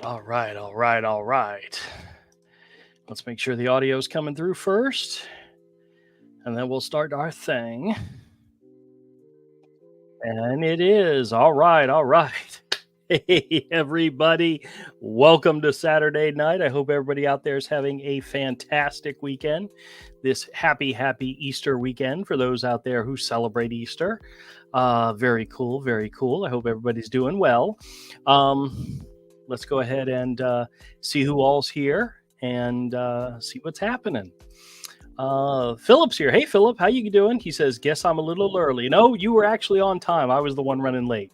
All right, all right, all right. Let's make sure the audio's coming through first, and then we'll start our thing. And it is. All right, all right. Hey, everybody. Welcome to Saturday night. I hope everybody out there is having a fantastic weekend. This happy Easter weekend for those out there who celebrate Easter. Very cool, very cool. I hope everybody's doing well. Let's go ahead and see who all's here and see what's happening. Philip's here. Hey, Philip, how you doing? He says, guess I'm a little early. No, you were actually on time. I was the one running late.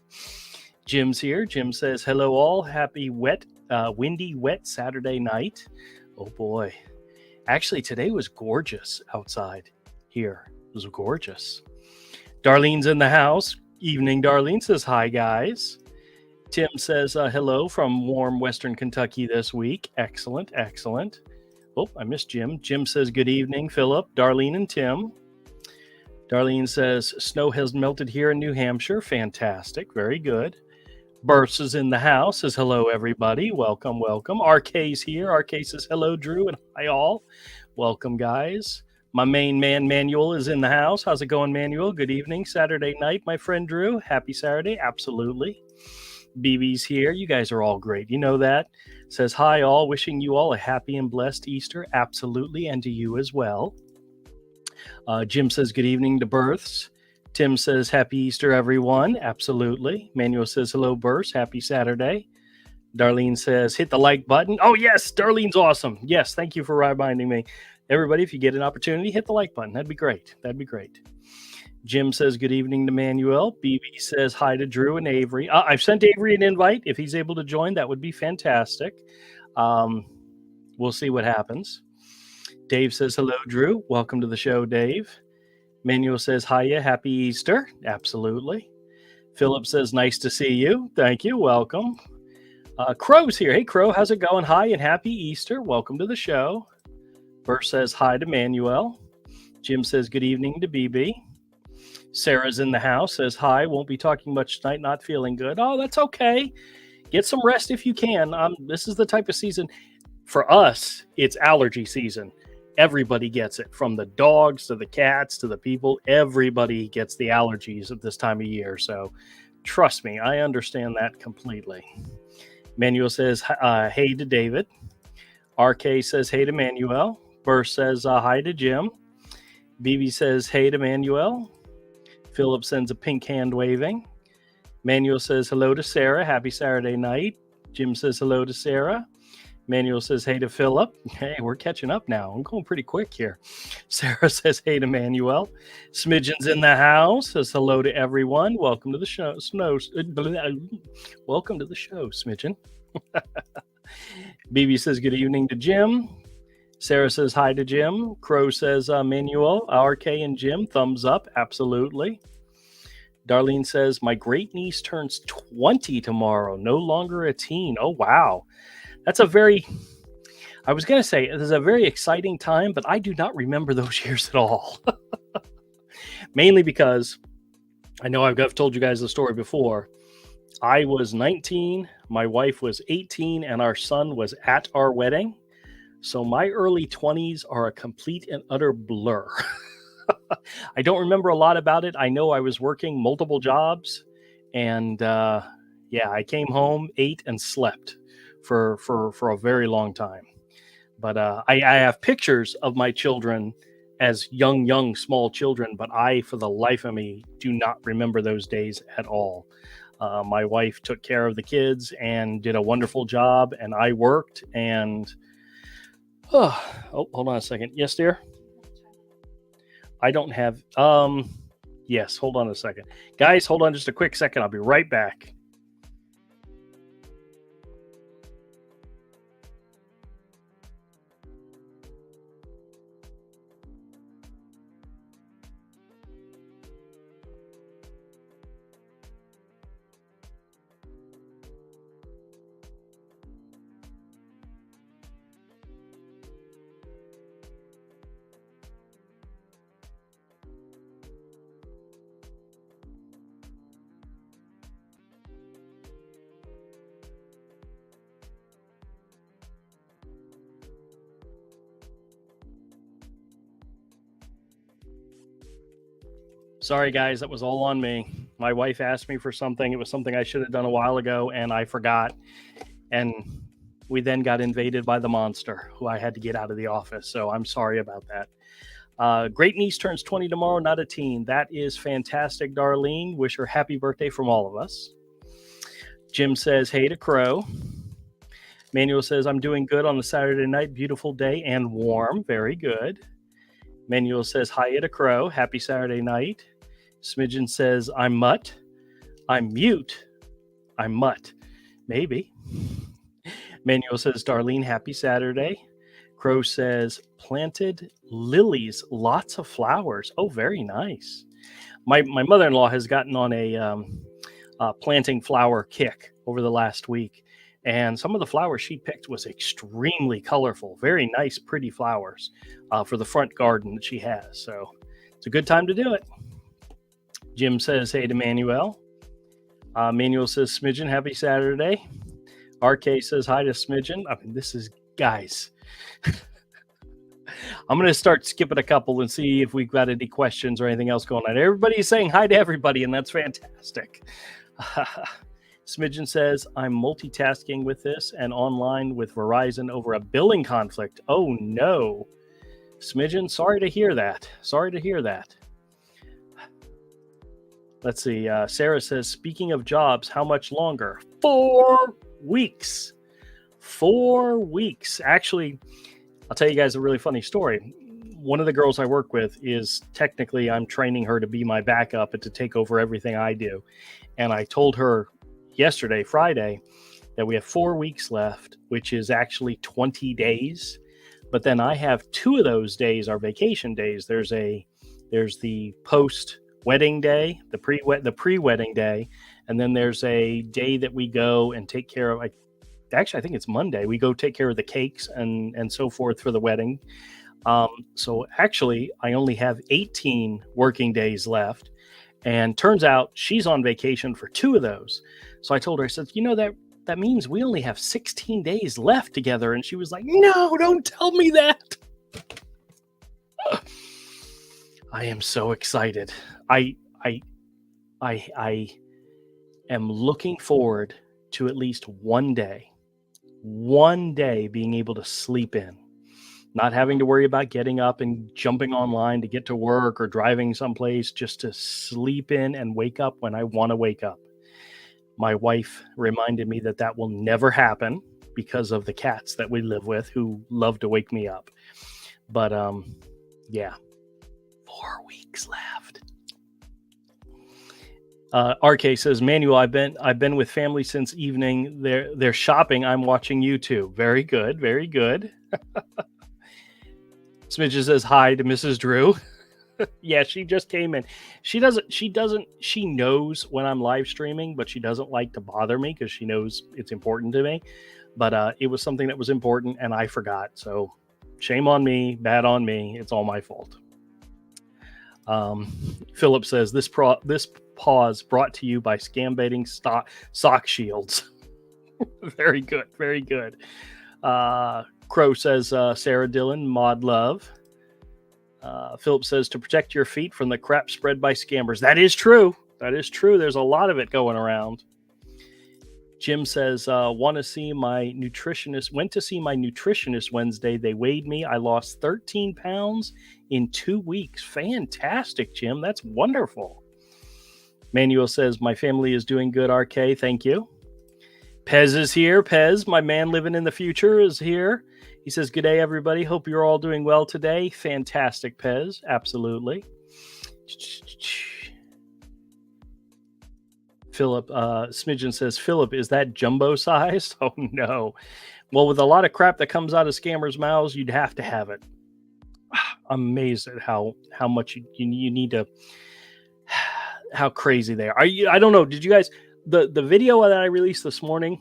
Jim's here. Jim says, hello all. Happy windy, wet Saturday night. Oh boy. Actually, today was gorgeous outside here. It was gorgeous. Darlene's in the house. Evening, Darlene says, hi, guys. Tim says, hello from warm Western Kentucky this week. Excellent, excellent. Oh, I missed Jim. Jim says, good evening, Philip, Darlene, and Tim. Darlene says, snow has melted here in New Hampshire. Fantastic. Very good. Burse is in the house. Says, hello, everybody. Welcome, welcome. RK's here. RK says, hello, Drew, and hi, all. Welcome, guys. My main man, Manuel, is in the house. How's it going, Manuel? Good evening. Saturday night, my friend Drew. Happy Saturday. Absolutely. BB's here. You guys are all great. You know that. Says, hi, all. Wishing you all a happy and blessed Easter. Absolutely. And to you as well. Jim says, good evening to Births. Tim says, happy Easter, everyone. Absolutely. Manuel says, hello, Births. Happy Saturday. Darlene says, hit the like button. Oh, yes. Darlene's awesome. Yes. Thank you for reminding me. Everybody, if you get an opportunity, hit the like button. That'd be great. That'd be great. Jim says, good evening to Manuel. BB says, hi to Drew and Avery. I've sent Avery an invite. If he's able to join, that would be fantastic. We'll see what happens. Dave says, hello, Drew. Welcome to the show, Dave. Manuel says, hiya, happy Easter. Absolutely. Philip says, nice to see you. Thank you. Welcome. Crow's here. Hey, Crow, how's it going? Hi and happy Easter. Welcome to the show. Bert says, hi to Manuel. Jim says, good evening to BB. Sarah's in the house, says, hi, won't be talking much tonight, not feeling good. Oh, that's okay. Get some rest if you can. This is the type of season. For us, it's allergy season. Everybody gets it, from the dogs to the cats to the people. Everybody gets the allergies at this time of year. So trust me, I understand that completely. Manuel says, hey to David. RK says, hey to Manuel. Burr says, hi to Jim. BB says, hey to Manuel. Philip sends a pink hand waving. Manuel says, hello to Sarah. Happy Saturday night. Jim says, hello to Sarah. Manuel says, hey to Philip. Hey, we're catching up now. I'm going pretty quick here. Sarah says, hey to Manuel. Smidgen's in the house. Says, hello to everyone. Welcome to the show. Welcome to the show, Smidgen. BB says, good evening to Jim. Sarah says, hi to Jim. Crow says, Manuel, RK, and Jim, thumbs up. Absolutely. Darlene says, my great niece turns 20 tomorrow. No longer a teen. Oh, wow. That's I was going to say, it is a very exciting time, but I do not remember those years at all. Mainly because I know I've told you guys the story before. I was 19, my wife was 18, and our son was at our wedding. So my early 20s are a complete and utter blur. I don't remember a lot about it. I know I was working multiple jobs, and I came home, ate, and slept for a very long time. But I have pictures of my children as young, small children, but I, for the life of me, do not remember those days at all. My wife took care of the kids and did a wonderful job, and I worked and... Oh, hold on a second. Yes, dear? I don't have... Yes, hold on a second. Guys, hold on just a quick second. I'll be right back. Sorry, guys, that was all on me. My wife asked me for something. It was something I should have done a while ago, and I forgot. And we then got invaded by the monster, who I had to get out of the office. So I'm sorry about that. Great niece turns 20 tomorrow, not a teen. That is fantastic, Darlene. Wish her happy birthday from all of us. Jim says, hey to Crow. Manuel says, I'm doing good on the Saturday night. Beautiful day and warm. Very good. Manuel says, hi to Crow. Happy Saturday night. Smidgen says, I'm mutt. I'm mute. I'm mutt. Maybe. Manuel says, Darlene, happy Saturday. Crow says, planted lilies, lots of flowers. Oh, very nice. My mother-in-law has gotten on a planting flower kick over the last week. And some of the flowers she picked was extremely colorful. Very nice, pretty flowers for the front garden that she has. So it's a good time to do it. Jim says, hey to Manuel. Manuel says, Smidgen, happy Saturday. RK says, hi to Smidgen. I mean, this is, guys. I'm going to start skipping a couple and see if we've got any questions or anything else going on. Everybody's saying hi to everybody, and that's fantastic. Smidgen says, I'm multitasking with this and online with Verizon over a billing conflict. Oh, no. Smidgen, sorry to hear that. Sorry to hear that. Let's see. Sarah says, speaking of jobs, how much longer? 4 weeks. 4 weeks. Actually, I'll tell you guys a really funny story. One of the girls I work with is technically, I'm training her to be my backup and to take over everything I do. And I told her yesterday, Friday, that we have 4 weeks left, which is actually 20 days. But then I have 2 of those days are vacation days. There's the post-wedding day, the pre-wedding day, and then there's a day that we go and take care of. Actually, I think it's Monday. We go take care of the cakes and so forth for the wedding. So actually, I only have 18 working days left. And turns out she's on vacation for 2 of those. So I told her, I said, that means we only have 16 days left together. And she was like, no, don't tell me that. I am so excited. I am looking forward to at least one day being able to sleep in, not having to worry about getting up and jumping online to get to work or driving someplace, just to sleep in and wake up when I want to wake up. My wife reminded me that will never happen because of the cats that we live with who love to wake me up. But yeah, 4 weeks left. RK says, Manuel, I've been with family since evening. They're shopping. I'm watching YouTube. Very good. Very good. Smidgen says hi to Mrs. Drew. Yeah, she just came in. She knows when I'm live streaming, but she doesn't like to bother me because she knows it's important to me. But it was something that was important and I forgot. So shame on me, bad on me. It's all my fault. Philip says, this pause brought to you by scam baiting sock shields. Very good. Very good. Crow says, Sarah Dillon, mod love. Philip says, to protect your feet from the crap spread by scammers. That is true. That is true. There's a lot of it going around. Jim says, went to see my nutritionist Wednesday. They weighed me. I lost 13 pounds in 2 weeks. Fantastic, Jim. That's wonderful. Manuel says, my family is doing good, RK. Thank you. Pez is here. Pez, my man living in the future, is here. He says, good day, everybody. Hope you're all doing well today. Fantastic, Pez. Absolutely. Philip, Smidgen says, Philip, is that jumbo size? Oh, no. Well, with a lot of crap that comes out of scammers' mouths, you'd have to have it. Amazed at how much you need to, how crazy they are. I don't know. Did you guys, the video that I released this morning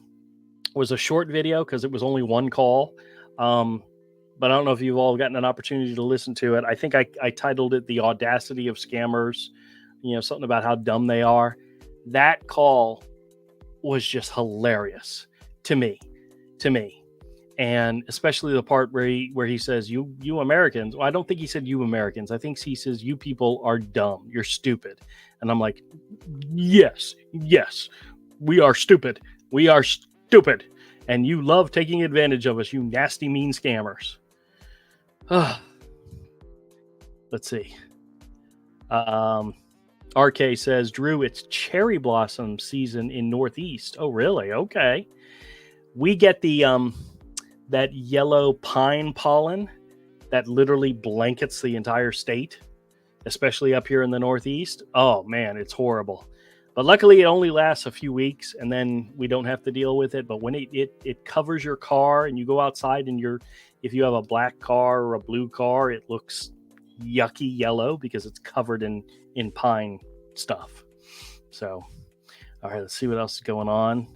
was a short video because it was only one call. But I don't know if you've all gotten an opportunity to listen to it. I think I titled it The Audacity of Scammers, something about how dumb they are. That call was just hilarious to me. And especially the part where he says, you Americans. Well, I don't think he said you Americans. I think he says you people are dumb. You're stupid. And I'm like, yes, we are stupid. We are stupid. And you love taking advantage of us, you nasty, mean scammers. Let's see. RK says, Drew, it's cherry blossom season in Northeast. Oh, really? Okay. We get the that yellow pine pollen that literally blankets the entire state, especially up here in the Northeast. Oh man, it's horrible. But luckily it only lasts a few weeks and then we don't have to deal with it. But when it covers your car and you go outside and if you have a black car or a blue car, it looks yucky yellow because it's covered in pine stuff. So, all right, let's see what else is going on.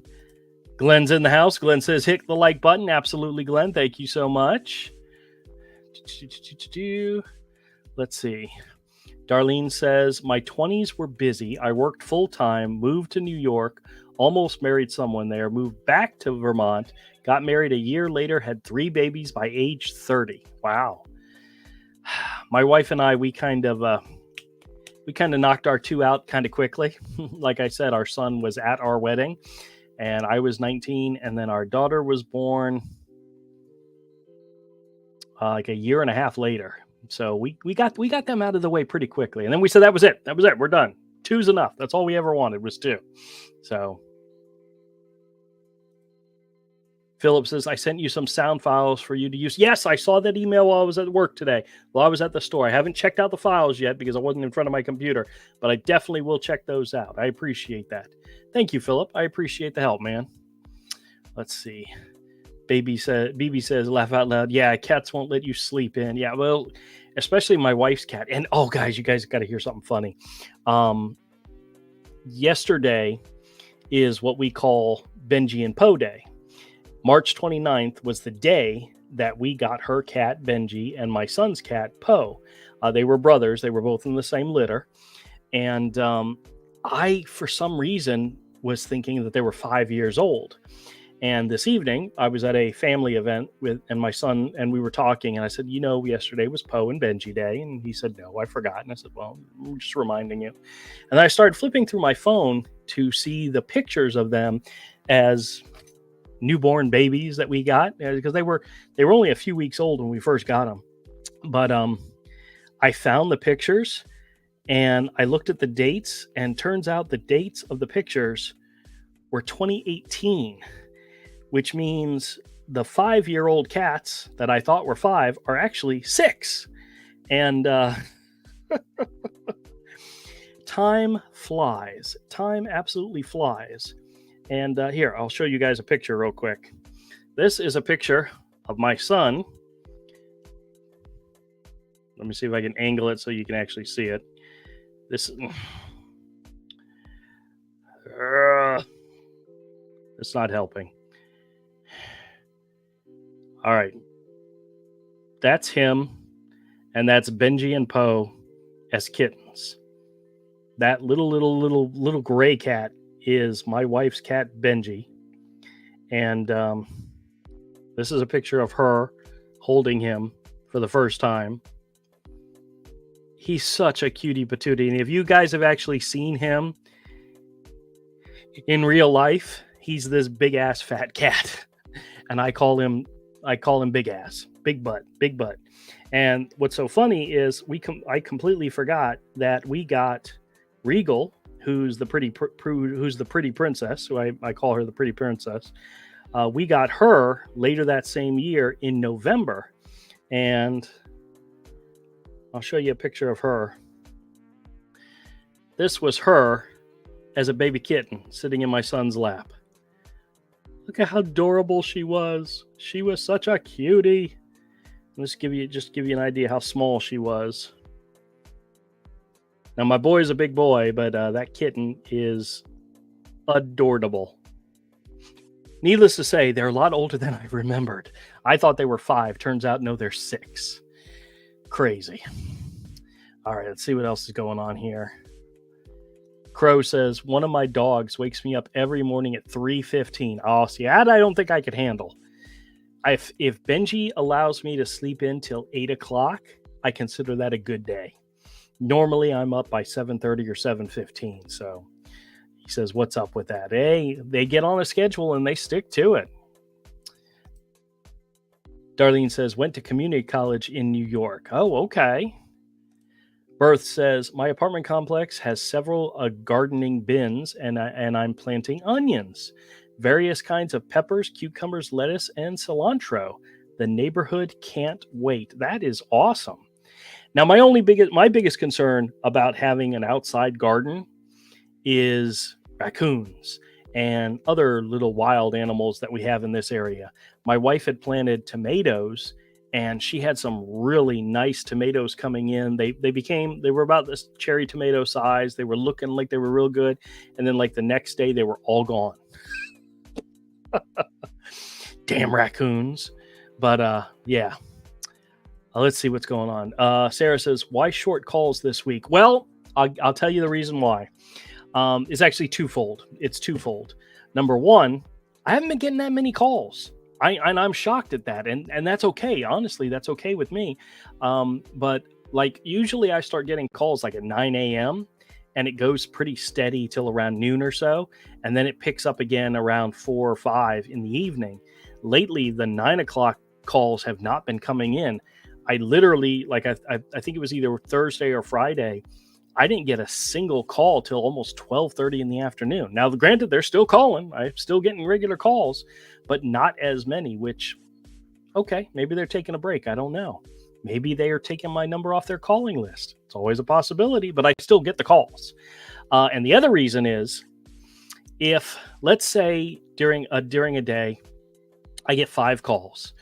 Glenn's in the house. Glenn says, hit the like button. Absolutely, Glenn. Thank you so much. Let's see. Darlene says, my 20s were busy. I worked full-time, moved to New York, almost married someone there, moved back to Vermont, got married a year later, had 3 babies by age 30. Wow. My wife and I, we kind of knocked our 2 out kind of quickly. Like I said, our son was at our wedding. And I was 19, and then our daughter was born like a year and a half later. So we got them out of the way pretty quickly. And then we said, that was it. We're done. 2's enough. That's all we ever wanted was 2. So Philip says, I sent you some sound files for you to use. Yes, I saw that email while I was at work today. While I was at the store. I haven't checked out the files yet because I wasn't in front of my computer, but I definitely will check those out. I appreciate that. Thank you, Philip. I appreciate the help, man. Let's see. BB says, laugh out loud. Yeah, cats won't let you sleep in. Yeah, well, especially my wife's cat. And oh, guys, you guys got to hear something funny. Yesterday is what we call Benji and Poe Day. March 29th was the day that we got her cat, Benji, and my son's cat, Poe. They were brothers. They were both in the same litter. And I, for some reason, was thinking that they were 5 years old. And this evening, I was at a family event and my son, and we were talking. And I said, yesterday was Poe and Benji Day. And he said, no, I forgot. And I said, well, I'm just reminding you. And I started flipping through my phone to see the pictures of them as newborn babies that we got, because they were only a few weeks old when we first got them. But I found the pictures and I looked at the dates, and turns out the dates of the pictures were 2018, which means the 5-year-old cats that I thought were 5 are actually 6. And time flies. Time absolutely flies. And here, I'll show you guys a picture real quick. This is a picture of my son. Let me see if I can angle it so you can actually see it. This it's not helping. All right. That's him, and that's Benji and Poe as kittens. That little gray cat is my wife's cat, Benji. And this is a picture of her holding him for the first time. He's such a cutie patootie. And if you guys have actually seen him in real life, he's this big ass fat cat. And I call him big ass, big butt. And what's so funny is I completely forgot that we got Regal, who's the pretty princess, who I call her the pretty princess. We got her later that same year in November. And I'll show you a picture of her. This was her as a baby kitten sitting in my son's lap. Look at how adorable she was. She was such a cutie. Let's give you an idea how small she was. Now, my boy is a big boy, but that kitten is adorable. Needless to say, they're a lot older than I remembered. I thought they were 5. Turns out, no, they're 6. Crazy. All right, let's see what else is going on here. Crow says, one of my dogs wakes me up every morning at 3:15. Oh, see, that I don't think I could handle. If Benji allows me to sleep in till 8 o'clock, I consider that a good day. Normally, I'm up by 7:30 or 7:15. So he says, "What's up with that?" Hey, they get on a schedule and they stick to it. Darlene says, "Went to community college in New York." Oh, okay. Birth says, "My apartment complex has several gardening bins, and I'm planting onions, various kinds of peppers, cucumbers, lettuce, and cilantro. The neighborhood can't wait." That is awesome. Now, my biggest concern about having an outside garden is raccoons and other little wild animals that we have in this area. My wife had planted tomatoes, and she had some really nice tomatoes coming in. They were about this cherry tomato size. They were looking like they were real good, and then like the next day they were all gone. Damn raccoons. But yeah. Let's see what's going on. Sarah says, "Why short calls this week?" Well, I'll tell you the reason why. It's actually twofold. It's twofold. Number one, I haven't been getting that many calls. I'm shocked at that, and that's okay. Honestly, that's okay with me. But like usually, I start getting calls like at 9 a.m. and it goes pretty steady till around noon or so, and then it picks up again around 4 or 5 in the evening. Lately, the 9 o'clock calls have not been coming in. I literally, like, I think it was either Thursday or Friday, I didn't get a single call till almost 12:30 in the afternoon. Now, granted, they're still calling. I'm still getting regular calls, but not as many, which, okay, maybe they're taking a break. I don't know. Maybe they are taking my number off their calling list. It's always a possibility, but I still get the calls. And the other reason is if, let's say, during a day, I get 5 calls.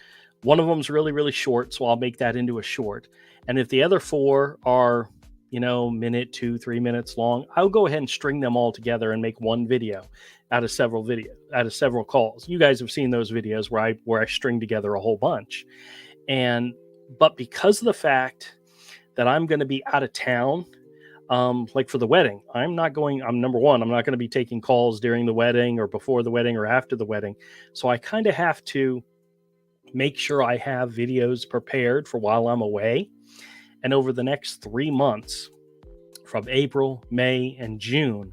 One of them's really, really short, so I'll make that into a short. And if the other 4 are, minute, 2, 3 minutes long, I'll go ahead and string them all together and make one video out of several calls. You guys have seen those videos where I string together a whole bunch. But because of the fact that I'm going to be out of town, like for the wedding, I'm number one, I'm not going to be taking calls during the wedding or before the wedding or after the wedding. So I kind of have to make sure I have videos prepared for while I'm away. And over the next 3 months, from April, May, and June,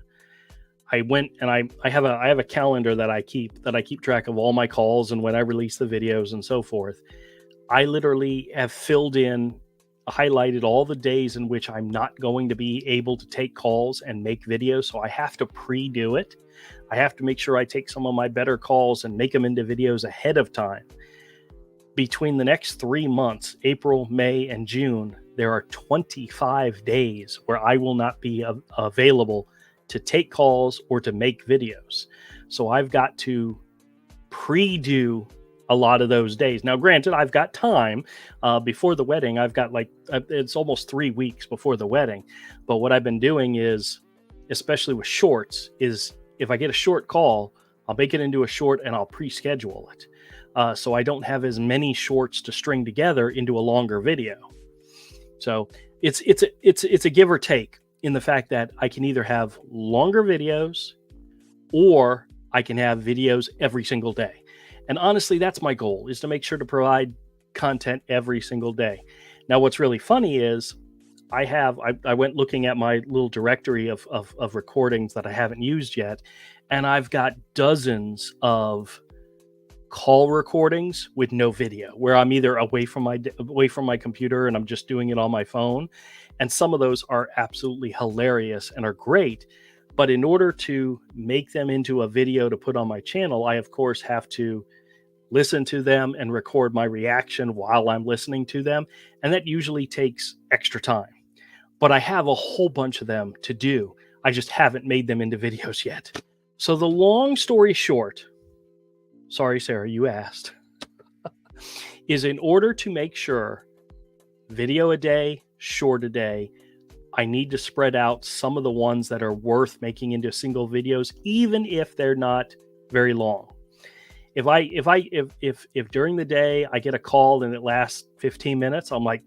I went and I have a calendar that I keep track of all my calls and when I release the videos and so forth. I literally have highlighted all the days in which I'm not going to be able to take calls and make videos. So I have to pre-do it. I have to make sure I take some of my better calls and make them into videos ahead of time. Between the next 3 months, April, May, and June, there are 25 days where I will not be available to take calls or to make videos. So I've got to pre-do a lot of those days. Now, granted, I've got time before the wedding. I've got it's almost 3 weeks before the wedding. But what I've been doing is, especially with shorts, is if I get a short call, I'll make it into a short and I'll pre-schedule it. So I don't have as many shorts to string together into a longer video. So it's a give or take in the fact that I can either have longer videos or I can have videos every single day. And honestly, that's my goal, is to make sure to provide content every single day. Now, what's really funny is I went looking at my little directory of recordings that I haven't used yet, and I've got dozens of call recordings with no video where I'm either away from my computer and I'm just doing it on my phone. And some of those are absolutely hilarious and are great. But in order to make them into a video to put on my channel, I of course have to listen to them and record my reaction while I'm listening to them. And that usually takes extra time. But I have a whole bunch of them to do. I just haven't made them into videos yet. So the long story short, sorry, Sarah, you asked, is in order to make sure video a day, short a day, I need to spread out some of the ones that are worth making into single videos, even if they're not very long. If during the day I get a call and it lasts 15 minutes, I'm like,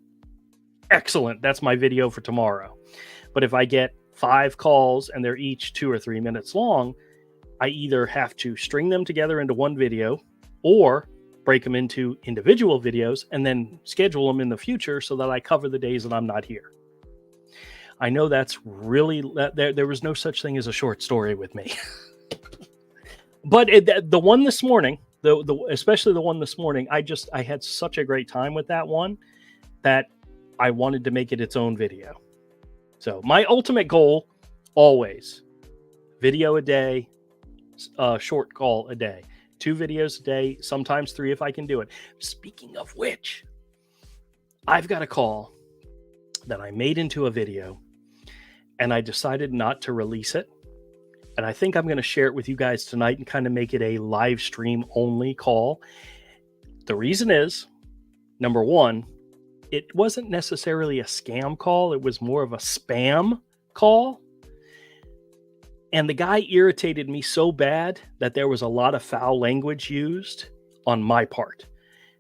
excellent, that's my video for tomorrow. But if I get 5 calls and they're each 2 or 3 minutes long, I either have to string them together into one video, or break them into individual videos, and then schedule them in the future so that I cover the days that I'm not here. I know that's really, there was no such thing as a short story with me. But the one this morning, especially the one this morning, I had such a great time with that one that I wanted to make it its own video. So my ultimate goal, always, video a day, short call a day, 2 videos a day, sometimes 3 if I can do it. Speaking of which, I've got a call that I made into a video, and I decided not to release it. And I think I'm going to share it with you guys tonight and kind of make it a live stream only call. The reason is, number one, it wasn't necessarily a scam call. It was more of a spam call. And the guy irritated me so bad that there was a lot of foul language used on my part.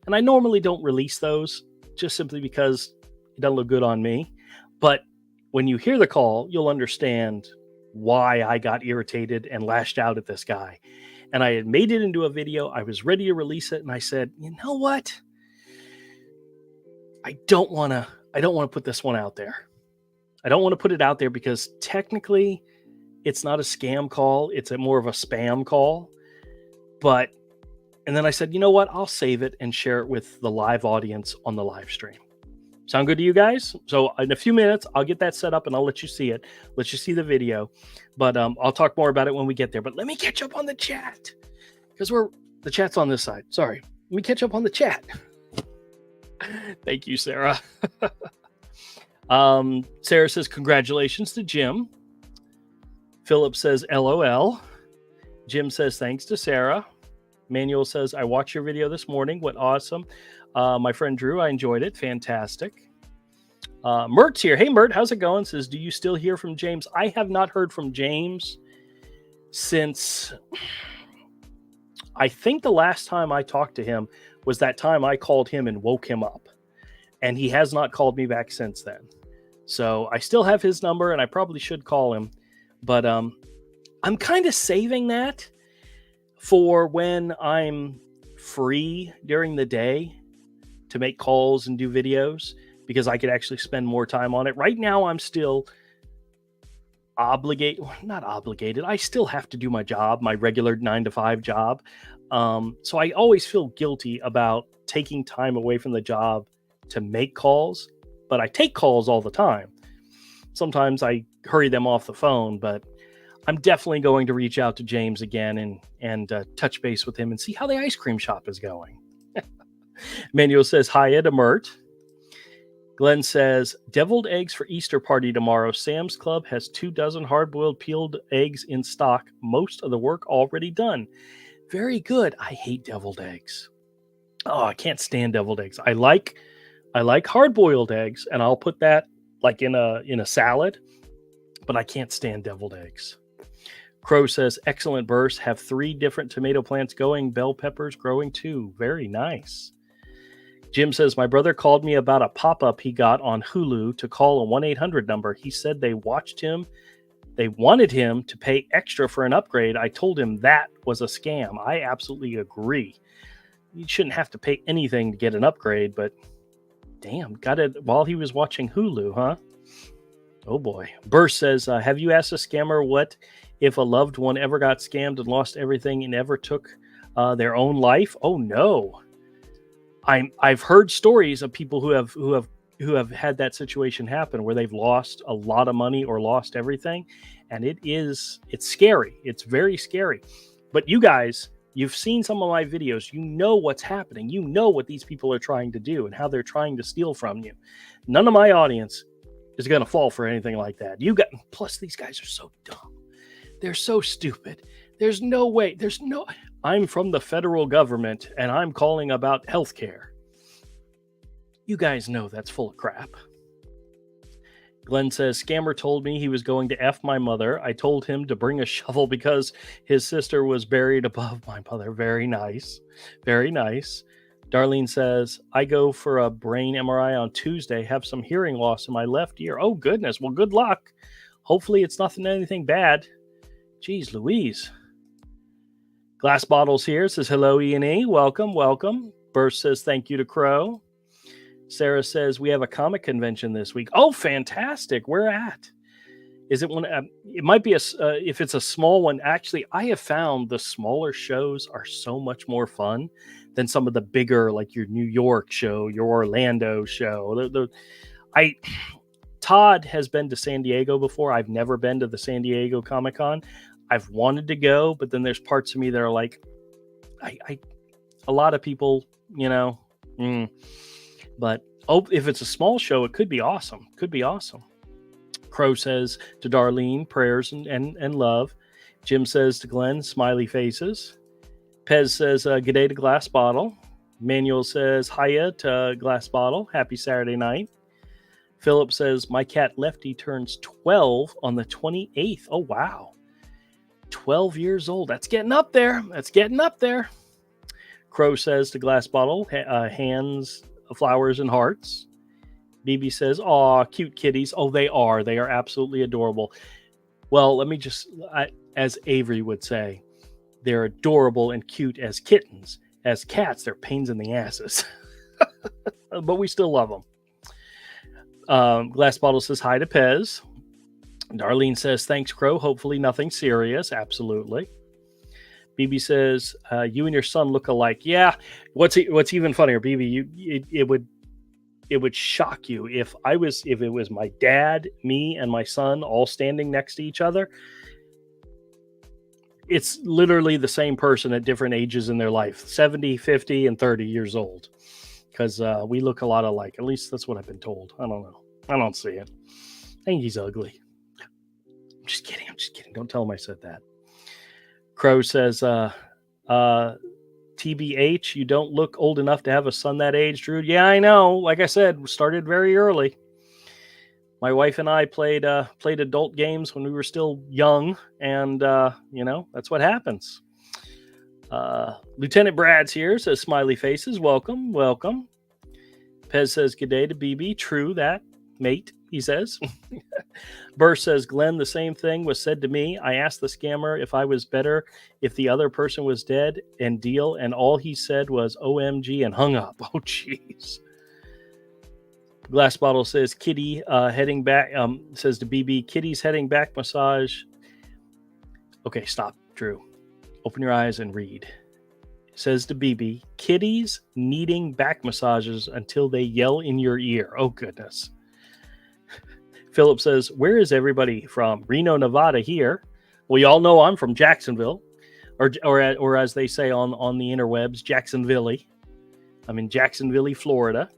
And I normally don't release those just simply because it doesn't look good on me. But when you hear the call, you'll understand why I got irritated and lashed out at this guy. And I had made it into a video. I was ready to release it. And I said, you know what? I don't want to put this one out there. I don't want to put it out there because technically it's not a scam call. It's more of a spam call. And then I said, you know what? I'll save it and share it with the live audience on the live stream. Sound good to you guys? So in a few minutes, I'll get that set up and I'll let you see it. Let you see the video. But I'll talk more about it when we get there. But let me catch up on the chat because the chat's on this side. Sorry. Let me catch up on the chat. Thank you, Sarah. Sarah says, congratulations to Jim. Philip says, LOL. Jim says, thanks to Sarah. Manuel says, I watched your video this morning. What awesome. My friend Drew, I enjoyed it. Fantastic. Mert's here. Hey, Mert, how's it going? Says, do you still hear from James? I have not heard from James since I think the last time I talked to him was that time I called him and woke him up. And he has not called me back since then. So I still have his number and I probably should call him. But I'm kind of saving that for when I'm free during the day to make calls and do videos because I could actually spend more time on it. Right now, I'm still not obligated. I still have to do my job, my regular 9-to-5 job. So I always feel guilty about taking time away from the job to make calls, but I take calls all the time. Sometimes I hurry them off the phone, but I'm definitely going to reach out to James again and touch base with him and see how the ice cream shop is going. Manuel says, hi, Ed Mert. Glenn says, deviled eggs for Easter party tomorrow. Sam's Club has 24 hard-boiled peeled eggs in stock. Most of the work already done. Very good. I hate deviled eggs. Oh, I can't stand deviled eggs. I like hard-boiled eggs, and I'll put that like in a salad, but I can't stand deviled eggs. Crow says, excellent burst. Have 3 different tomato plants going. Bell peppers growing too. Very nice. Jim says, my brother called me about a pop-up he got on Hulu to call a 1-800 number. He said they wanted him to pay extra for an upgrade. I told him that was a scam. I absolutely agree. You shouldn't have to pay anything to get an upgrade, but damn, got it while he was watching Hulu, huh? Oh boy. Burst says, have you asked a scammer what if a loved one ever got scammed and lost everything and ever took their own life? Oh no. I've heard stories of people who have had that situation happen where they've lost a lot of money or lost everything, and it's scary. It's very scary. But you guys, you've seen some of my videos. You know what's happening. You know what these people are trying to do and how they're trying to steal from you. None of my audience is going to fall for anything like that. Plus these guys are so dumb. They're so stupid. There's no way. I'm from the federal government and I'm calling about healthcare. You guys know that's full of crap. Glenn says, scammer told me he was going to F my mother. I told him to bring a shovel because his sister was buried above my mother. Very nice. Very nice. Darlene says, I go for a brain MRI on Tuesday. Have some hearing loss in my left ear. Oh, goodness. Well, good luck. Hopefully it's anything bad. Jeez Louise. Glass Bottles here says, hello, E&E. Welcome, welcome. Burst says, thank you to Crow. Sarah says, we have a comic convention this week. Oh, fantastic. Where at? Is it one? It might be if it's a small one. Actually, I have found the smaller shows are so much more fun than some of the bigger, like your New York show, your Orlando show. Todd has been to San Diego before. I've never been to the San Diego Comic-Con. I've wanted to go, but then there's parts of me that are like, a lot of people, but if it's a small show, it could be awesome. Could be awesome. Crow says to Darlene, prayers and love. Jim says to Glenn, smiley faces. Pez says, good day to Glass Bottle. Manuel says, hiya to Glass Bottle. Happy Saturday night. Philip says, my cat Lefty turns 12 on the 28th. Oh, wow. 12 years old. That's getting up there. Crow says to Glass Bottle, hands, flowers, and hearts. BB says, aw, cute kitties. Oh, they are. They are absolutely adorable. Well, let me as Avery would say, they're adorable and cute as kittens. As cats, they're pains in the asses. But we still love them. Glass Bottle says hi to Pez. Darlene says, thanks, Crow. Hopefully nothing serious. Absolutely. BB says, you and your son look alike. Yeah. What's even funnier, BB, it would shock you if it was my dad, me, and my son all standing next to each other. It's literally the same person at different ages in their life, 70, 50, and 30 years old. Because we look a lot alike. At least that's what I've been told. I don't know. I don't see it. I think he's ugly. I'm just kidding. Don't tell him I said that. Crow says, TBH, you don't look old enough to have a son that age, Drew. Yeah, I know. Like I said, we started very early. My wife and I played adult games when we were still young, and that's what happens. Lieutenant Brad's here, says smiley faces. Welcome. Pez says good day to BB. True that, mate, he says. Burr says, Glenn, the same thing was said to me. I asked the scammer if I was better if the other person was dead and deal, and all he said was OMG and hung up. Oh, jeez. Glass Bottle says, Kitty heading back, says to BB, Kitty's heading back massage. Okay, stop, Drew. Open your eyes and read. It says to BB, kitties needing back massages until they yell in your ear. Oh, goodness. Philip says, where is everybody from? Reno, Nevada here. Well, you all know I'm from Jacksonville, or as they say on the interwebs, Jacksonville. I'm in Jacksonville, Florida.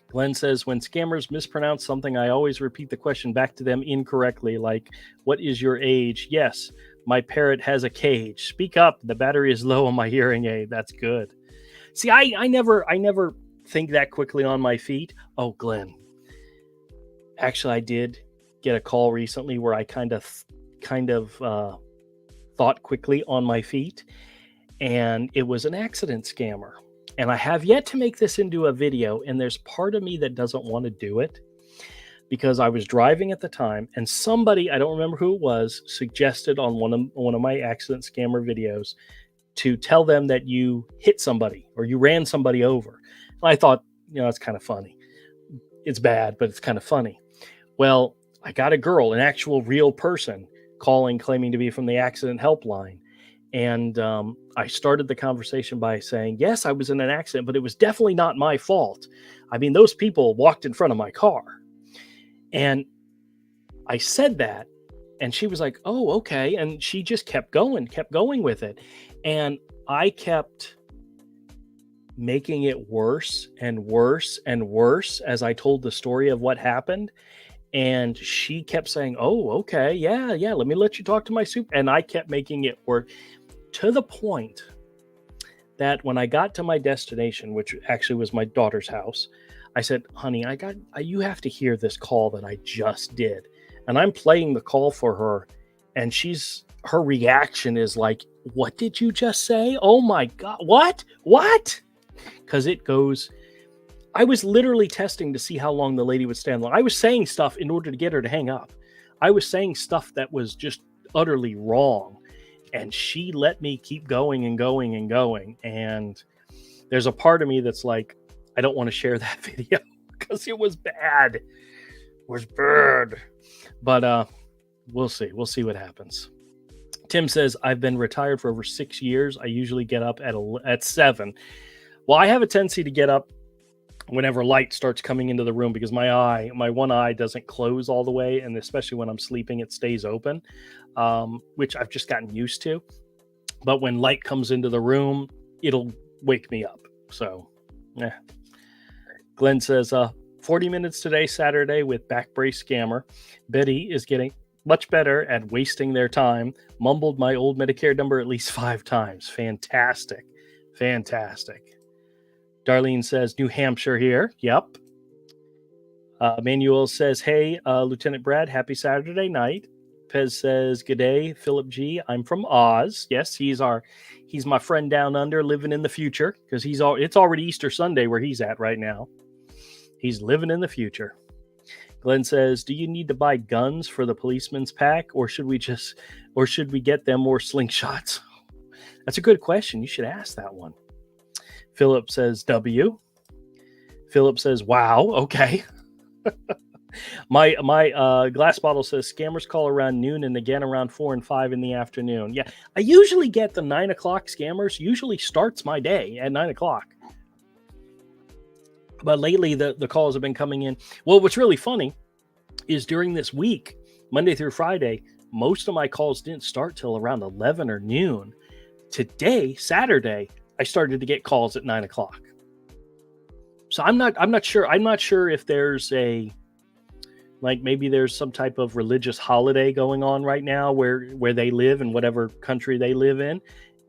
Glenn says, when scammers mispronounce something, I always repeat the question back to them incorrectly, like, what is your age? Yes, my parrot has a cage. Speak up. The battery is low on my hearing aid. That's good. See, I never think that quickly on my feet. Oh, Glenn. Actually, I did get a call recently where I kind of thought quickly on my feet, and it was an accident scammer. And I have yet to make this into a video, and there's part of me that doesn't want to do it because I was driving at the time, and somebody, I don't remember who it was, suggested on one of my accident scammer videos to tell them that you hit somebody or you ran somebody over. And I thought, it's kind of funny. It's bad, but it's kind of funny. Well, I got a girl, an actual real person, calling, claiming to be from the accident helpline. And I started the conversation by saying, yes, I was in an accident, but it was definitely not my fault. I mean, those people walked in front of my car. And I said that, and she was like, oh, okay. And she just kept going with it. And I kept making it worse and worse and worse as I told the story of what happened. And she kept saying, oh, okay, yeah, let me let you talk to my super. And I kept making it work to the point that when I got to my destination, which actually was my daughter's house, I said, honey, you have to hear this call that I just did. And I'm playing the call for her, and her reaction is like, what did you just say? Oh my God, what? Because it goes, I was literally testing to see how long the lady would stand. I was saying stuff in order to get her to hang up. I was saying stuff that was just utterly wrong. and she let me keep going and going and going. And there's a part of me that's like, I don't want to share that video because it was bad. It was bad. But we'll see. We'll see what happens. Tim says, I've been retired for over 6 years. I usually get up at 7. Well, I have a tendency to get up whenever light starts coming into the room because my one eye doesn't close all the way. And especially when I'm sleeping, it stays open, which I've just gotten used to. But when light comes into the room, it'll wake me up. So, yeah. Glenn says, 40 minutes today, Saturday, with back brace scammer. Betty is getting much better at wasting their time. Mumbled my old Medicare number at least 5 times. Fantastic. Fantastic. Darlene says, New Hampshire here. Yep. Manuel says, hey, Lieutenant Brad, happy Saturday night. Pez says, good day, Philip G. I'm from Oz. Yes, he's my friend down under, living in the future, because it's already Easter Sunday where he's at right now. He's living in the future. Glenn says, do you need to buy guns for the policeman's pack, or should we get them more slingshots? That's a good question. You should ask that one. Philip says, W. Philip says, wow, okay. My glass bottle says, scammers call around noon and again around 4 and 5 in the afternoon. Yeah, I usually get the 9 o'clock scammers. Usually starts my day at 9 o'clock. But lately, the calls have been coming in. Well, what's really funny is during this week, Monday through Friday, most of my calls didn't start till around 11 or noon. Today, Saturday, I started to get calls at 9 o'clock. So I'm not sure. I'm not sure if there's maybe there's some type of religious holiday going on right now where they live in whatever country they live in.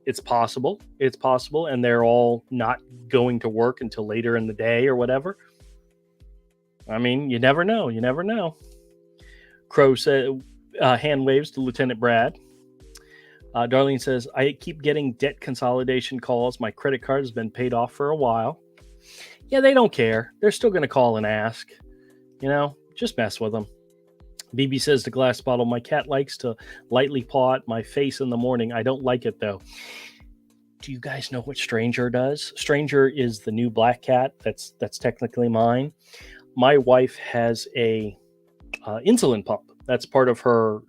It's possible. It's possible. And they're all not going to work until later in the day or whatever. I mean, you never know. You never know. Crow said, hand waves to Lieutenant Brad. Darlene says, I keep getting debt consolidation calls. My credit card has been paid off for a while. Yeah, they don't care. They're still going to call and ask. Just mess with them. BB says to glass bottle, my cat likes to lightly paw at my face in the morning. I don't like it, though. Do you guys know what Stranger does? Stranger is the new black cat. That's technically mine. My wife has a insulin pump. That's part of her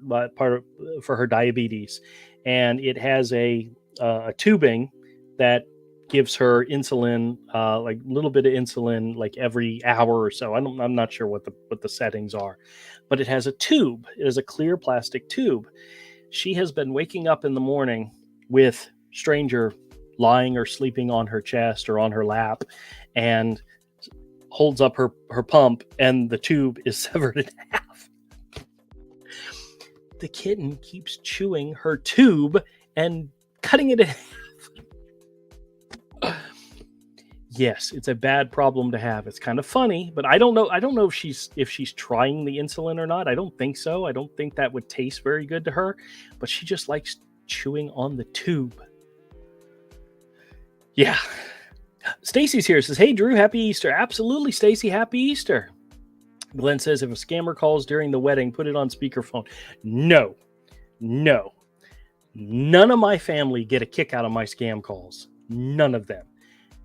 for her diabetes, and it has a tubing that gives her insulin, like a little bit of insulin, like every hour or so. I'm not sure what the settings are, but it has a tube. It is a clear plastic tube. She has been waking up in the morning with Stranger lying or sleeping on her chest or on her lap, and holds up her pump, and the tube is severed in half. The kitten keeps chewing her tube and cutting it in half. Yes, it's a bad problem to have. It's kind of funny, but I don't know if she's trying the insulin or not. I don't think so. I don't think that would taste very good to her, but she just likes chewing on the tube. Yeah. Stacy's here. Says, hey, Drew, happy Easter. Absolutely, Stacy, happy Easter. Glenn says, if a scammer calls during the wedding, put it on speakerphone. No. None of my family get a kick out of my scam calls. None of them.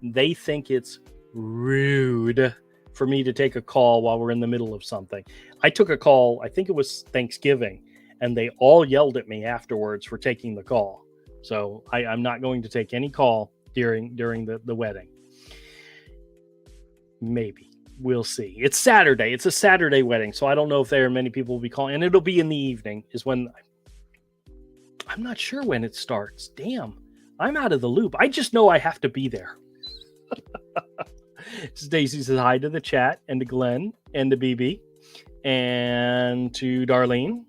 They think it's rude for me to take a call while we're in the middle of something. I took a call, I think it was Thanksgiving, and they all yelled at me afterwards for taking the call. So I'm not going to take any call during the wedding. Maybe. We'll see. It's Saturday. It's a Saturday wedding, so I don't know if there are many people will be calling. And it'll be in the evening is when... I'm not sure when it starts. Damn. I'm out of the loop. I just know I have to be there. Stacy says hi to the chat and to Glenn and to BB and to Darlene.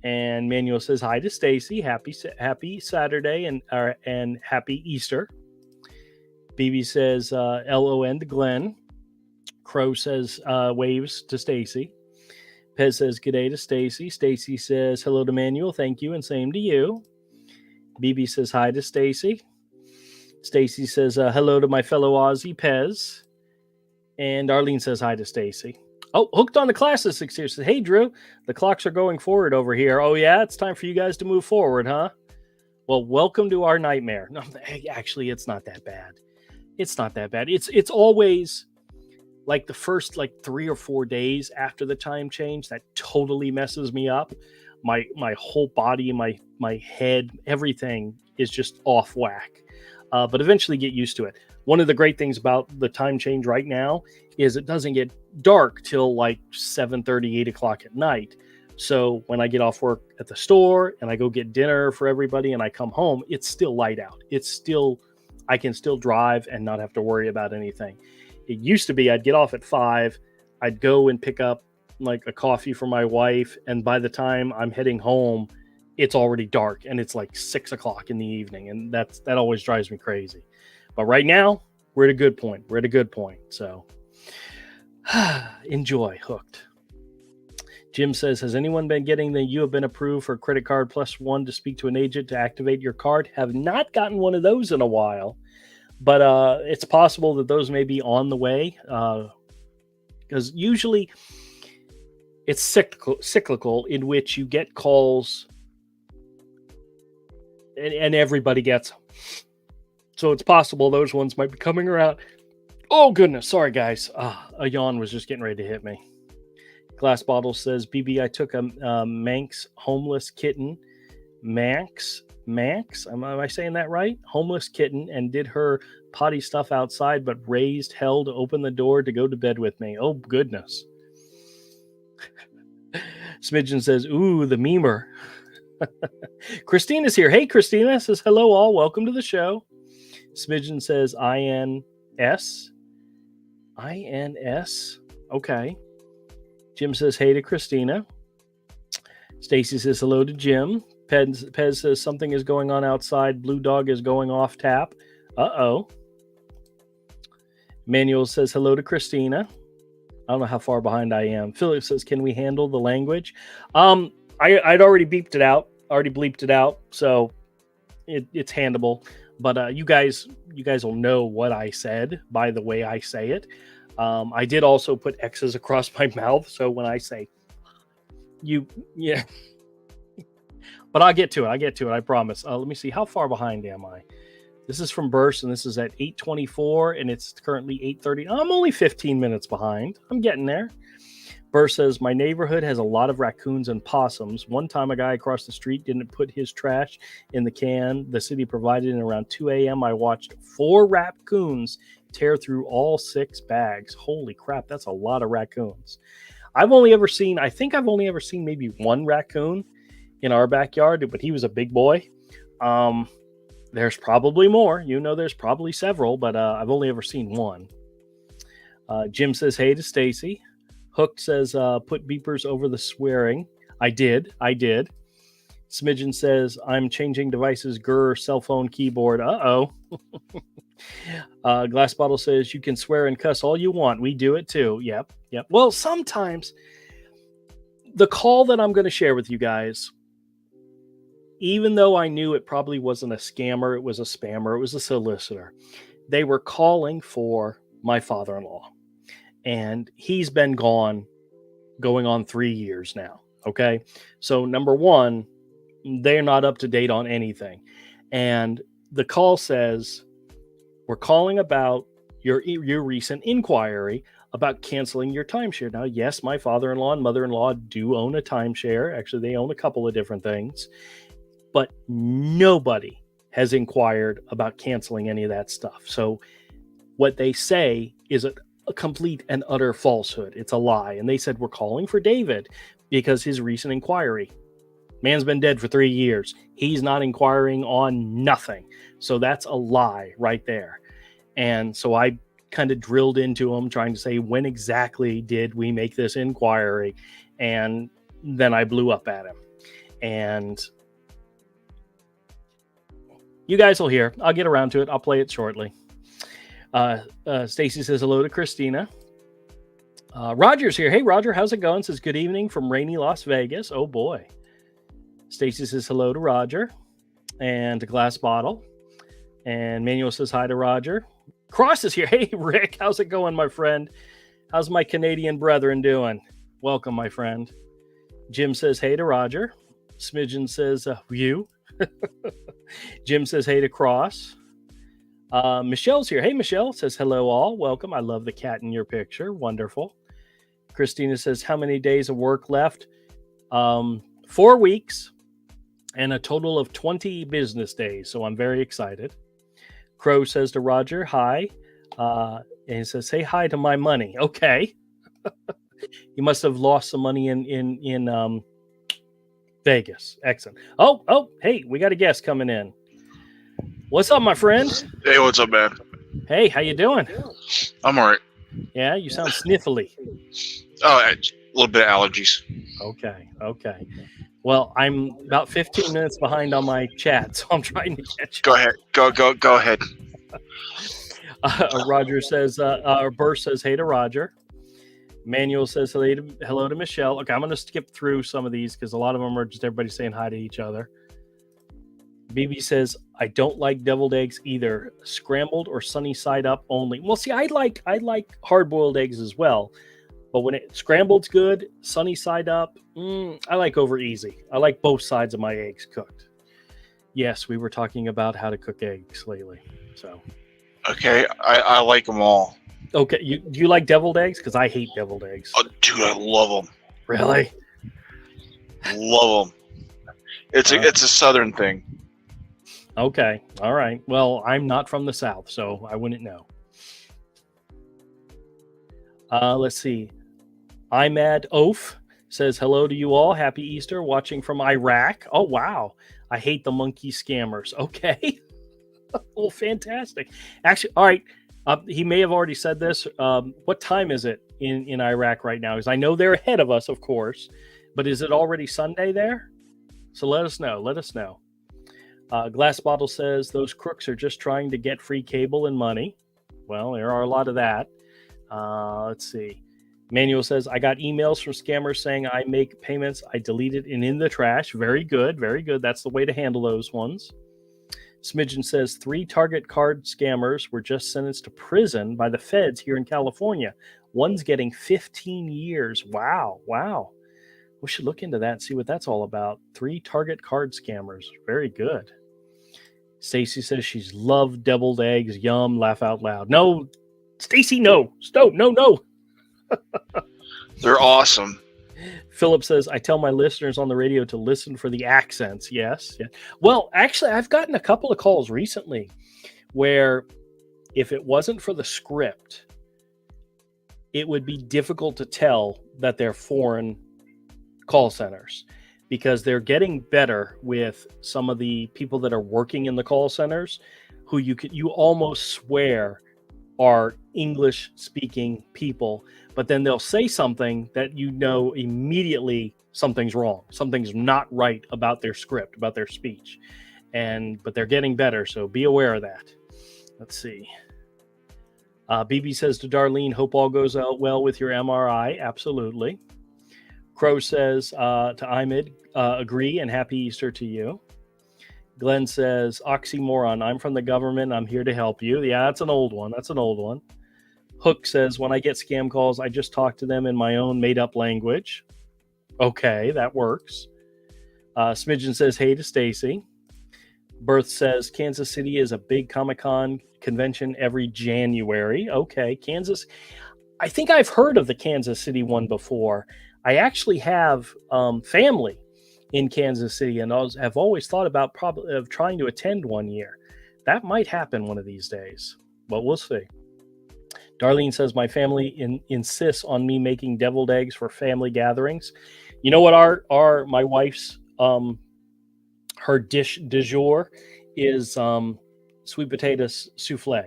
And Manuel says hi to Stacy. Happy Saturday and happy Easter. BB says LON to Glenn. Crow says waves to Stacy. Pez says good day to Stacy. Stacy says hello to Manuel. Thank you, and same to you. BB says hi to Stacy. Stacy says hello to my fellow Aussie, Pez. And Arlene says hi to Stacy. Oh, Hooked on the Classics here says, hey, Drew, the clocks are going forward over here. Oh, yeah? It's time for you guys to move forward, huh? Well, welcome to our nightmare. No, actually, it's not that bad. It's not that bad. It's always like the first like 3 or 4 days after the time change that totally messes me up. My whole body, my head, everything is just off whack. But eventually get used to it. One of the great things about the time change right now is it doesn't get dark till like 7:30, 8 o'clock at night. So when I get off work at the store and I go get dinner for everybody and I come home, it's still light out. It's still, I can still drive and not have to worry about anything. It used to be I'd get off at 5, I'd go and pick up like a coffee for my wife, and by the time I'm heading home, it's already dark and it's like 6 o'clock in the evening, and that always drives me crazy. But right now, we're at a good point. We're at a good point. So enjoy Hooked. Jim says, has anyone been getting the you have been approved for credit card +1 to speak to an agent to activate your card? Have not gotten one of those in a while, but it's possible that those may be on the way, because usually it's cyclical in which you get calls and everybody gets them. So it's possible those ones might be coming around. Oh, goodness. Sorry, guys. A yawn was just getting ready to hit me. Glass Bottle says, BB, I took a Manx homeless kitten. Manx? Am I saying that right? Homeless kitten, and did her potty stuff outside, but raised hell to open the door to go to bed with me. Oh, goodness. Smidgen says, ooh, the memer. Christina's here. Hey, Christina says, hello, all. Welcome to the show. Smidgen says, INS. INS. Okay. Jim says, hey to Christina. Stacy says, hello to Jim. Pez says, something is going on outside. Blue Dog is going off tap. Uh-oh. Manuel says, hello to Christina. I don't know how far behind I am. Philip says, can we handle the language? I'd already bleeped it out, so it's handleable. But you guys will know what I said by the way I say it. I did also put X's across my mouth, so when I say yeah. But I'll get to it. I promise. Let me see. How far behind am I? This is from Burst, and this is at 8:24, and it's currently 8:30. I'm only 15 minutes behind. I'm getting there. Burst says, my neighborhood has a lot of raccoons and possums. One time, a guy across the street didn't put his trash in the can the city provided, and around 2 a.m., I watched 4 raccoons tear through all 6 bags. Holy crap, that's a lot of raccoons. I think I've only ever seen maybe 1 raccoon in our backyard, but he was a big boy. There's probably more. There's probably several, but I've only ever seen 1. Jim says, hey to Stacy. Hooked says, put beepers over the swearing. I did. Smidgen says, I'm changing devices. Grr, cell phone keyboard. Uh-oh. Glass Bottle says, you can swear and cuss all you want. We do it too. Yep. Well, sometimes the call that I'm going to share with you guys, even though I knew it probably wasn't a scammer, it was a spammer, it was a solicitor, they were calling for my father-in-law. And he's been gone going on 3 years now. Okay. So number one, they're not up to date on anything. And the call says, we're calling about your recent inquiry about canceling your timeshare. Now, yes, my father-in-law and mother-in-law do own a timeshare. Actually, they own a couple of different things. But nobody has inquired about canceling any of that stuff. So what they say is a complete and utter falsehood. It's a lie. And they said, we're calling for David because his recent inquiry. Man's been dead for 3 years. He's not inquiring on nothing. So that's a lie right there. And so I kind of drilled into him trying to say, when exactly did we make this inquiry? And then I blew up at him. And you guys will hear. I'll get around to it. I'll play it shortly. Stacy says hello to Christina. Roger's here. Hey, Roger, how's it going? Says good evening from rainy Las Vegas. Oh, boy. Stacy says hello to Roger and to Glass Bottle. And Manuel says hi to Roger. Cross is here. Hey, Rick, how's it going, my friend? How's my Canadian brethren doing? Welcome, my friend. Jim says hey to Roger. Smidgen says, you. Jim says hey to Cross. Michelle's here. Hey, Michelle says hello all. Welcome. I love the cat in your picture. Wonderful. Christina says how many days of work left? 4 weeks and a total of 20 business days. So I'm very excited. Crow says to Roger, hi. And he says, say hi to my money. Okay. He must have lost some money in Vegas. Excellent. Oh, hey, we got a guest coming in. What's up, my friend? Hey, what's up, man? Hey, how you doing? I'm all right. Yeah, you sound sniffly. Oh, a little bit of allergies. Okay. Well, I'm about 15 minutes behind on my chat, so I'm trying to catch Go up. ahead. Go ahead. Roger says, Burr says hey to Roger. Manuel says hello to Michelle. Okay, I'm going to skip through some of these because a lot of them are just everybody saying hi to each other. BB says, I don't like deviled eggs either. Scrambled or sunny side up only. Well, see, I like hard-boiled eggs as well. But when scrambled's good, sunny side up, I like over easy. I like both sides of my eggs cooked. Yes, we were talking about how to cook eggs lately. So, okay, I like them all. Okay, do you like deviled eggs? Because I hate deviled eggs. Oh, dude, I love them. Really? Love them. It's a southern thing. Okay, all right. Well, I'm not from the South, so I wouldn't know. Let's see. Imad Oaf says hello to you all. Happy Easter. Watching from Iraq. Oh, wow. I hate the monkey scammers. Okay. Well, fantastic. Actually, all right. He may have already said this. What time is it in Iraq right now? Because I know they're ahead of us, of course. But is it already Sunday there? So let us know. Let us know. Glass Bottle says those crooks are just trying to get free cable and money. Well, there are a lot of that. Let's see. Manuel says, I got emails from scammers saying I make payments. I delete it and in the trash. Very good. Very good. That's the way to handle those ones. Smidgen says 3 Target card scammers were just sentenced to prison by the feds here in California. One's getting 15 years. Wow. We should look into that and see what that's all about. 3 Target card scammers. Very good. Stacy says she's loved deviled eggs. Yum. Laugh out loud. No, Stacy, no. Stop. No. They're awesome. Philip says, I tell my listeners on the radio to listen for the accents. Yes. Yeah. Well, actually, I've gotten a couple of calls recently where if it wasn't for the script, it would be difficult to tell that they're foreign call centers because they're getting better with some of the people that are working in the call centers who you almost swear are English speaking people, but then they'll say something that you know immediately something's wrong. Something's not right about their script, about their speech. But they're getting better, so be aware of that. Let's see. BB says to Darlene, hope all goes out well with your MRI. Absolutely. Crow says to Imid, agree and happy Easter to you. Glenn says, oxymoron, I'm from the government. I'm here to help you. Yeah, that's an old one. Hook says, when I get scam calls, I just talk to them in my own made-up language. Okay, that works. Smidgen says, hey to Stacy. Birth says, Kansas City is a big Comic-Con convention every January. Okay, Kansas. I think I've heard of the Kansas City one before. I actually have family in Kansas City, and have always thought about trying to attend one year. That might happen one of these days, but we'll see. Darlene says, my family insists on me making deviled eggs for family gatherings. You know what my wife's, her dish du jour is sweet potato souffle.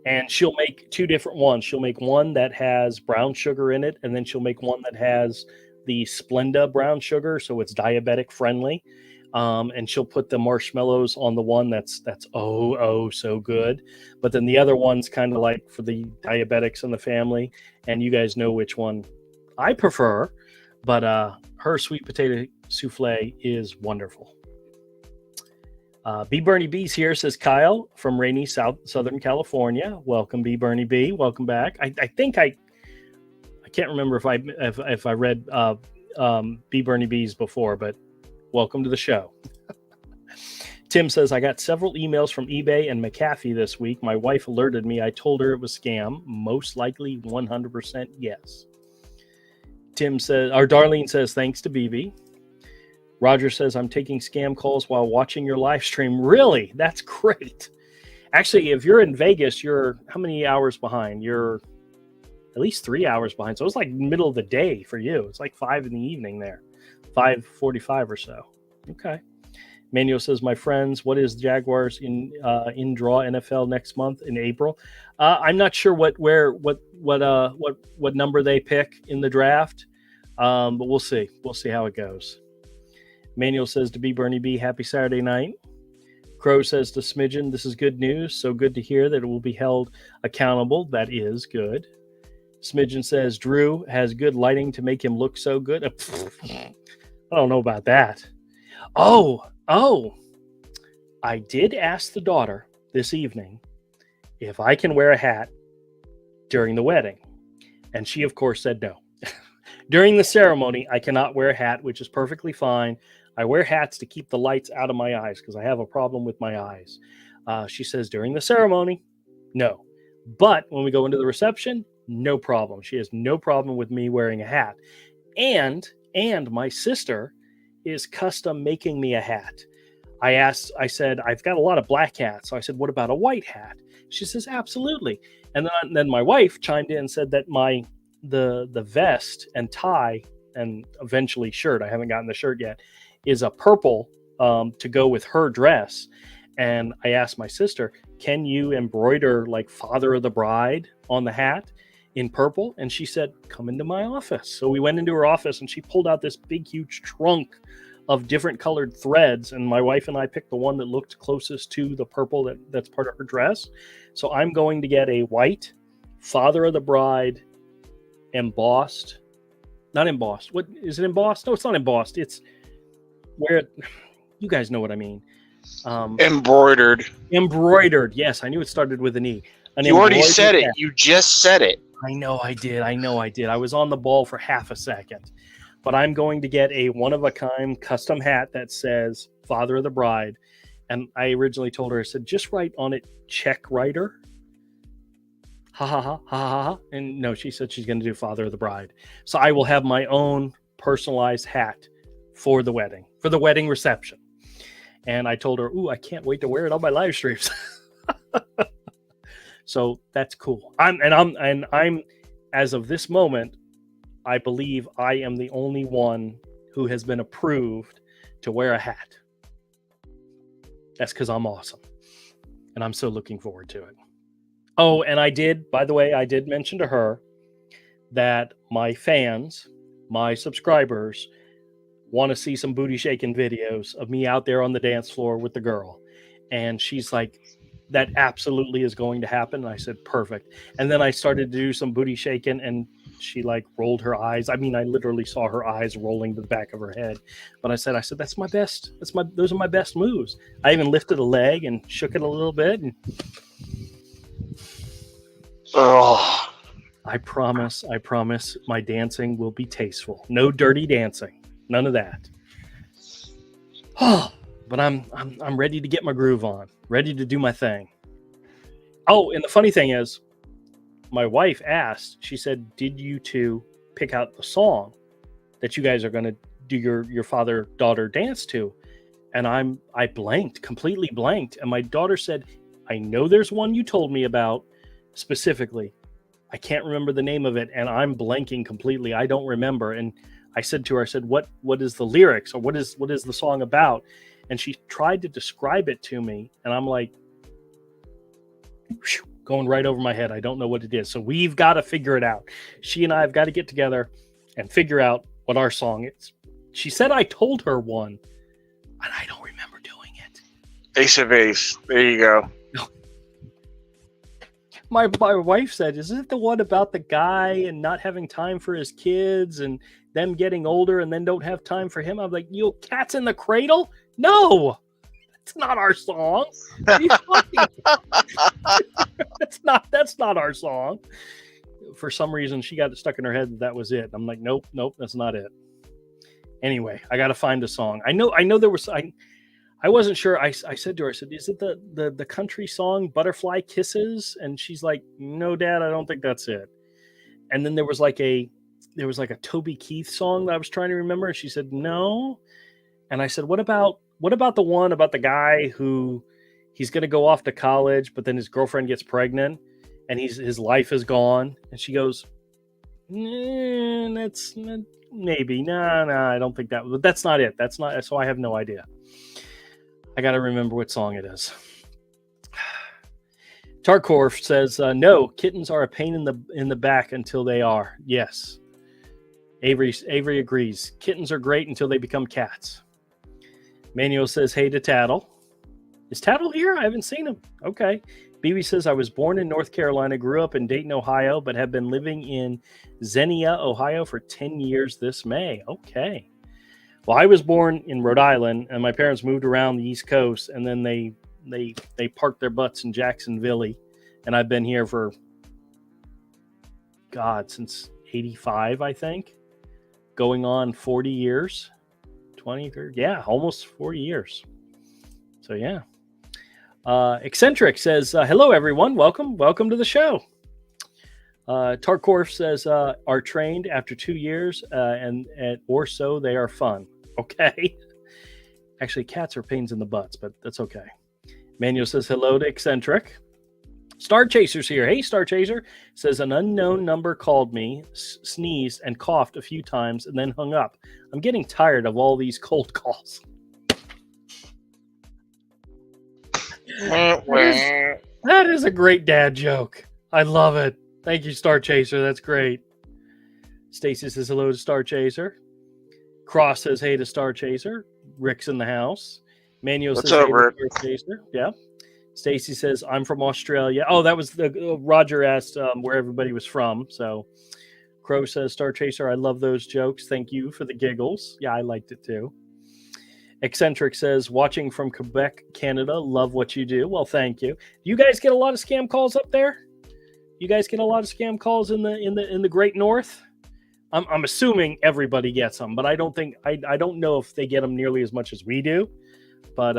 And she'll make 2 different ones. She'll make one that has brown sugar in it, and then she'll make one that has the Splenda brown sugar, so it's diabetic friendly. And she'll put the marshmallows on the one that's so good. But then the other one's kind of like for the diabetics in the family. And you guys know which one I prefer. But her sweet potato souffle is wonderful. B. Bernie B's here, says Kyle from rainy Southern California. Welcome, B. Bernie B. Welcome back. I think I can't remember if I read B. Bernie B's before, but welcome to the show. Tim says, I got several emails from eBay and McAfee this week. My wife alerted me. I told her it was scam. Most likely 100% yes. Tim says, or Darlene says, thanks to BB. Roger says, I'm taking scam calls while watching your live stream. Really? That's great. Actually, if you're in Vegas, you're how many hours behind? You're at least 3 hours behind. So it's like middle of the day for you. It's like 5 in the evening there, 5:45 or so. Okay. Manuel says, my friends, what is Jaguars in draw NFL next month in April? I'm not sure what number they pick in the draft, but we'll see. We'll see how it goes. Manuel says, to be Bernie B, happy Saturday night. Crow says to Smidgen, this is good news. So good to hear that it will be held accountable. That is good. Smidgen says, Drew has good lighting to make him look so good. I don't know about that. Oh, I did ask the daughter this evening if I can wear a hat during the wedding. And she, of course, said no. During the ceremony, I cannot wear a hat, which is perfectly fine. I wear hats to keep the lights out of my eyes because I have a problem with my eyes. She says during the ceremony, no. But when we go into the reception, no problem. She has no problem with me wearing a hat. And my sister is custom making me a hat. I said, I've got a lot of black hats. So I said, what about a white hat? She says, absolutely. And then my wife chimed in and said that the vest and tie and eventually shirt, I haven't gotten the shirt yet, is a purple to go with her dress. And I asked my sister, can you embroider like Father of the Bride on the hat in purple? And she said, come into my office. So we went into her office and she pulled out this big, huge trunk of different colored threads. And my wife and I picked the one that looked closest to the purple that's part of her dress. So I'm going to get a white Father of the Bride embossed, not embossed. What is it embossed? No, it's not embossed. It's where you guys know what I mean. Embroidered. Yes, I knew it started with an E. You already said it. You just said it. I know I did. I was on the ball for half a second. But I'm going to get a one-of-a-kind custom hat that says Father of the Bride. And I originally told her, I said, just write on it, check writer. Ha, ha, ha, ha, ha, ha. And no, she said she's going to do Father of the Bride. So I will have my own personalized hat for the wedding reception. And I told her, ooh, I can't wait to wear it on my live streams. So that's cool. I'm as of this moment, I believe I am the only one who has been approved to wear a hat. That's because I'm awesome. And I'm so looking forward to it. Oh, and I did mention to her that my fans, my subscribers, want to see some booty shaking videos of me out there on the dance floor with the girl. And she's like, that absolutely is going to happen. And I said, perfect. And then I started to do some booty shaking and she like rolled her eyes. I mean, I literally saw her eyes rolling to the back of her head. But I said, that's my best. Those are my best moves. I even lifted a leg and shook it a little bit. And I promise my dancing will be tasteful. No dirty dancing. None of that. But I'm ready to get my groove on. Ready to do my thing. Oh, and the funny thing is, my wife asked, she said, did you two pick out the song that you guys are going to do your father-daughter dance to? And I completely blanked. And my daughter said, I know there's one you told me about specifically. I can't remember the name of it. And I'm blanking completely. I don't remember. And I said to her, what is the lyrics or what is the song about? And she tried to describe it to me. And I'm like, whew, going right over my head. I don't know what it is. So we've got to figure it out. She and I have got to get together and figure out what our song is. She said I told her one, and I don't remember doing it. Ace of Ace. There you go. My wife said, is it the one about the guy and not having time for his kids and them getting older and then don't have time for him? I'm like, you Cats in the Cradle? No, that's not our song. That's not our song. For some reason, she got it stuck in her head that was it. I'm like, nope, that's not it. Anyway, I got to find a song. I know there was, I I wasn't sure. I said to her, I said, is it the country song Butterfly Kisses? And she's like, no, Dad, I don't think that's it. And then there was like a Toby Keith song that I was trying to remember. And she said, no. And I said, what about the one about the guy who he's going to go off to college, but then his girlfriend gets pregnant and his life is gone. And she goes, that's maybe, no, I don't think that, but that's not it. That's not, so I have no idea. I got to remember what song it is. Tarkorf says, no, kittens are a pain in the back until they are. Yes. Avery agrees. Kittens are great until they become cats. Manuel says, hey to Tattle. Is Tattle here? I haven't seen him. Okay. BB says, I was born in North Carolina, grew up in Dayton, Ohio, but have been living in Xenia, Ohio for 10 years this May. Okay. Well, I was born in Rhode Island, and my parents moved around the East Coast, and then they parked their butts in Jacksonville, and I've been here for, since 85, I think, going on 40 years, 20, 30, almost 40 years. So, yeah. Eccentric says, hello, everyone. Welcome to the show. Tarkorf says, are trained after 2 years, and or so they are fun. Okay. Actually, cats are pains in the butts, but that's okay. Manuel says, hello to Eccentric. Star Chaser's here. Hey, Star Chaser. Says, an unknown number called me, sneezed, and coughed a few times, and then hung up. I'm getting tired of all these cold calls. That is a great dad joke. I love it. Thank you, Star Chaser. That's great. Stacy says hello to Star Chaser. Cross says hey to Star Chaser. Rick's in the house. Manuel says hey to Star Chaser. Yeah. Stacy says I'm from Australia. Oh, that was the Roger asked where everybody was from. So Crow says Star Chaser, I love those jokes. Thank you for the giggles. Yeah, I liked it too. Eccentric says, watching from Quebec, Canada. Love what you do. Well, thank you. You guys get a lot of scam calls up there? You guys get a lot of scam calls in the Great North? I'm assuming everybody gets them, but I don't know if they get them nearly as much as we do. But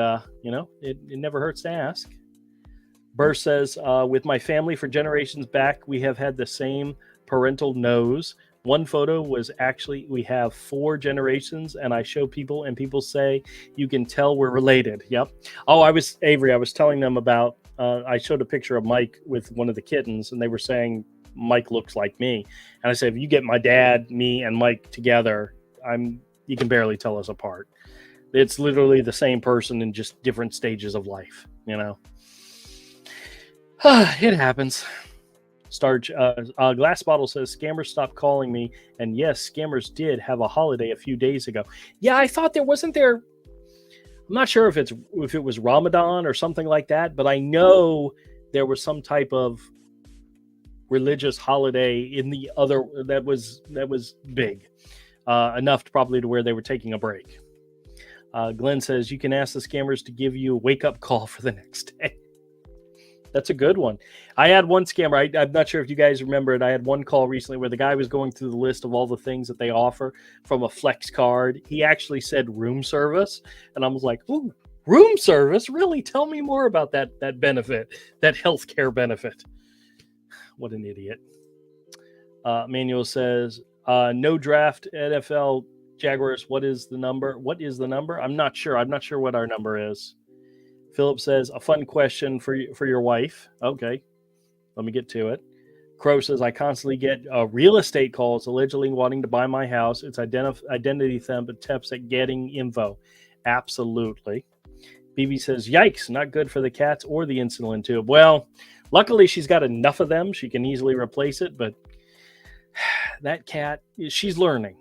it never hurts to ask. Burr says, with my family for generations back, we have had the same parental nose. One photo was actually, we have 4 generations, and I show people, and people say, you can tell we're related. Yep. Oh, I was telling them about, I showed a picture of Mike with one of the kittens, and they were saying, Mike looks like me. And I said, if you get my dad, me, and Mike together, you can barely tell us apart. It's literally the same person in just different stages of life, It happens. Glass Bottle says, scammers stopped calling me. And yes, scammers did have a holiday a few days ago. Yeah, I thought I'm not sure if it was Ramadan or something like that, but I know there was some type of religious holiday in the other that was big, enough probably to where they were taking a break. Glenn says, you can ask the scammers to give you a wake-up call for the next day. That's a good one. I had one scammer. I'm not sure if you guys remember it. I had one call recently where the guy was going through the list of all the things that they offer from a flex card. He actually said room service. And I was like, ooh, room service? Really? Tell me more about that benefit, that healthcare benefit. What an idiot. Manuel says, no draft NFL Jaguars. What is the number? I'm not sure. I'm not sure what our number is. Philip says, a fun question for your wife. Okay, let me get to it. Crow says, I constantly get real estate calls allegedly wanting to buy my house. It's identity thefts at getting info. Absolutely. BB says, yikes, not good for the cats or the insulin tube. Well, luckily she's got enough of them. She can easily replace it, but that cat, she's learning.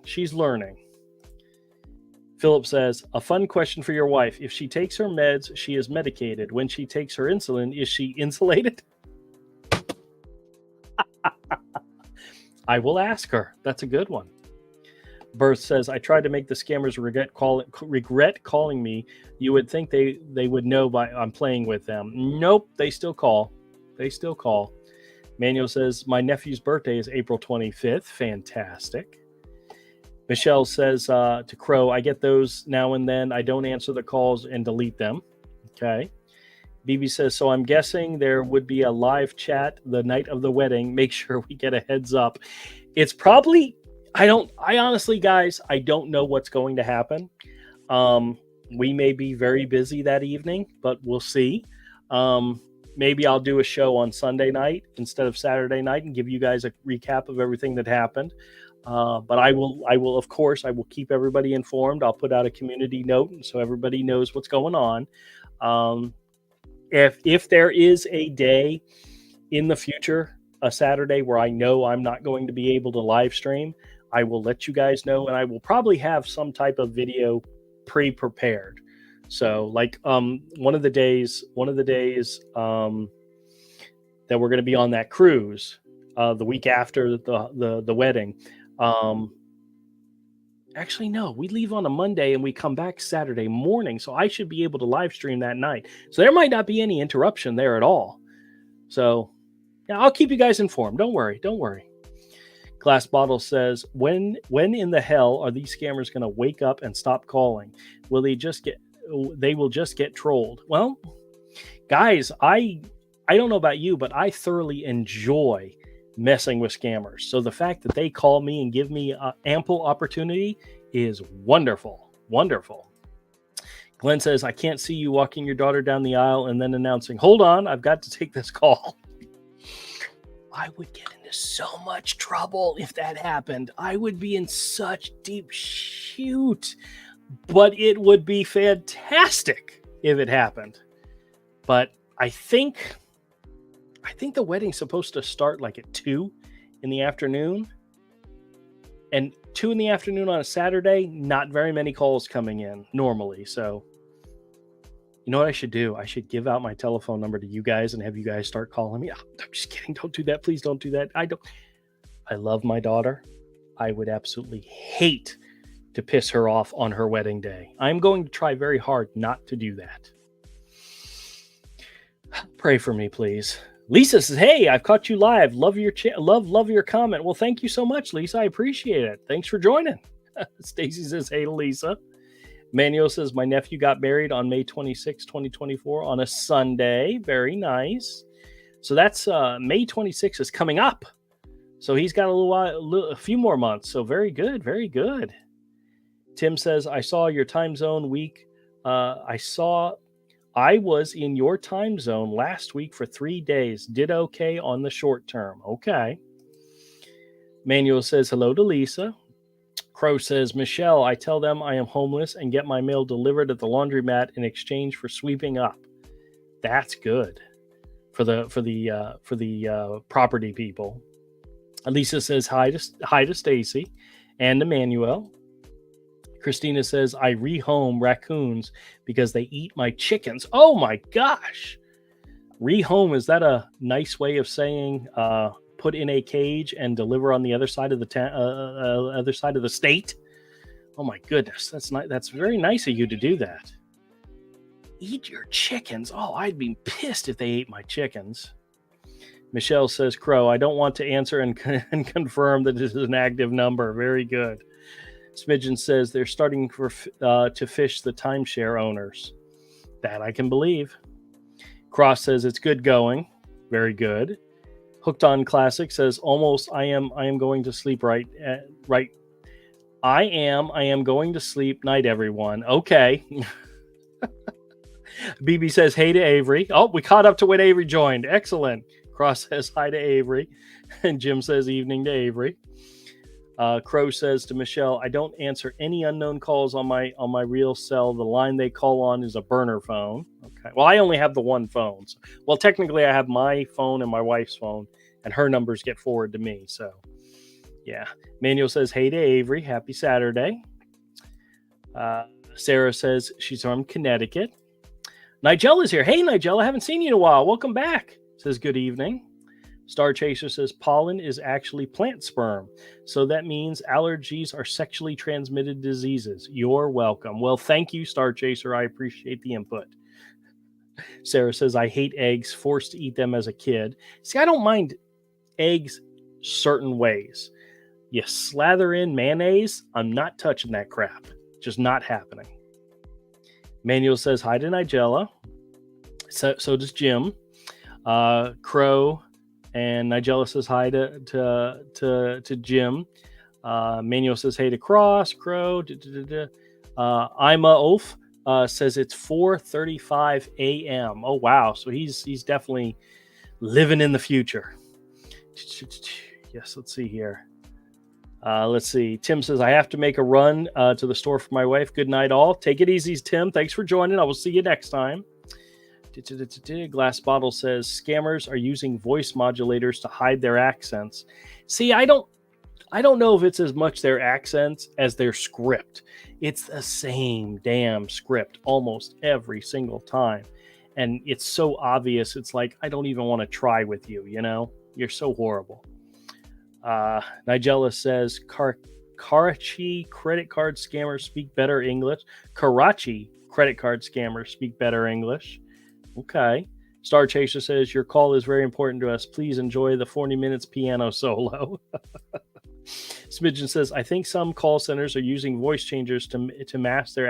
Philip says, a fun question for your wife. If she takes her meds, she is medicated. When she takes her insulin, is she insulated? I will ask her. That's a good one. Birth says, I tried to make the scammers regret calling me. You would think they would know I'm playing with them. Nope, they still call. Manuel says, my nephew's birthday is April 25th. Fantastic. Michelle says to Crow, I get those now and then. I don't answer the calls and delete them. Okay. BB says, so I'm guessing there would be a live chat the night of the wedding. Make sure we get a heads up. It's probably, I honestly, guys, I don't know what's going to happen. We may be very busy that evening, but we'll see. Maybe I'll do a show on Sunday night instead of Saturday night and give you guys a recap of everything that happened. But I will, of course, I will keep everybody informed. I'll put out a community note so everybody knows what's going on. If there is a day in the future, a Saturday where I know I'm not going to be able to live stream, I will let you guys know, and I will probably have some type of video pre-prepared. So like one of the days that we're going to be on that cruise, the week after the wedding. Actually, no, we leave on a Monday and we come back Saturday morning. So I should be able to live stream that night. So there might not be any interruption there at all. So yeah, I'll keep you guys informed. Don't worry. Glass Bottle says, when in the hell are these scammers going to wake up and stop calling? They will just get trolled. Well, guys, I don't know about you, but I thoroughly enjoy messing with scammers. So the fact that they call me and give me ample opportunity is wonderful. Glenn says, I can't see you walking your daughter down the aisle and then announcing, hold on, I've got to take this call. I would get into so much trouble if that happened. I would be in such deep shoot, but it would be fantastic if it happened. But I think the wedding's supposed to start like at 2 in the afternoon. And 2 in the afternoon on a Saturday, not very many calls coming in normally. So you know what I should do? I should give out my telephone number to you guys and have you guys start calling me. Oh, I'm just kidding. Don't do that. Please don't do that. I love my daughter. I would absolutely hate to piss her off on her wedding day. I'm going to try very hard not to do that. Pray for me, please. Lisa says, hey, I've caught you live. Love your love your comment. Well, thank you so much, Lisa. I appreciate it. Thanks for joining. Stacy says, hey to Lisa. Manuel says, my nephew got married on May 26, 2024 on a Sunday. Very nice. So that's May 26 is coming up. So he's got a few more months. So very good. Very good. Tim says, I saw your time zone week. I was in your time zone last week for 3 days. Did okay on the short term. Okay. Manuel says, hello to Lisa. Crow says, Michelle, I tell them I am homeless and get my mail delivered at the laundromat in exchange for sweeping up. That's good for the property people. Lisa says hi to Stacy and to Manuel. Christina says, I rehome raccoons because they eat my chickens. Oh my gosh. Rehome, is that a nice way of saying put in a cage and deliver on the other side of the other side of the state? Oh my goodness, that's very nice of you to do that. Eat your chickens. Oh, I'd be pissed if they ate my chickens. Michelle says, Crow, I don't want to answer and confirm that this is an active number. Very good. Smidgen says they're starting to fish the timeshare owners. That I can believe. Cross says it's good going. Very good. Hooked on Classic says almost I am going to sleep right. I am going to sleep. Night, everyone. Okay. BB says hey to Avery. Oh, we caught up to when Avery joined. Excellent. Cross says hi to Avery. And Jim says evening to Avery. Crow says to Michelle, I don't answer any unknown calls on my real cell. The line they call on is a burner phone. Okay. Well, I only have the one phone. So, well, technically I have my phone and my wife's phone, and her numbers get forwarded to me. So yeah. Manuel says, hey to Avery. Happy Saturday. Sarah says she's from Connecticut. Nigel is here. Hey, Nigel, I haven't seen you in a while. Welcome back. Says good evening. Star Chaser says pollen is actually plant sperm. So that means allergies are sexually transmitted diseases. You're welcome. Well, thank you, Star Chaser. I appreciate the input. Sarah says, I hate eggs, forced to eat them as a kid. See, I don't mind eggs certain ways. You slather in mayonnaise. I'm not touching that crap. Just not happening. Manuel says hi to Nigella. So does Jim. Crow and Nigella says hi to Jim. Manuel says hey to Crow. Ima Ulf says it's 4:35 a.m. Oh wow, so he's definitely living in the future. Yes, let's see here. Let's see. Tim says I have to make a run to the store for my wife. Good night, all. Take it easy, Tim. Thanks for joining. I will see you next time. Glass Bottle says scammers are using voice modulators to hide their accents. See, I don't know if it's as much their accents as their script. It's the same damn script almost every single time. And it's so obvious. It's like, I don't even want to try with you, you know? You're so horrible. Nigella says Karachi credit card scammers speak better English. Karachi credit card scammers speak better English. Okay. Star Chaser says your call is very important to us. Please enjoy the 40 minutes piano solo. Smidgen says, I think some call centers are using voice changers to mask their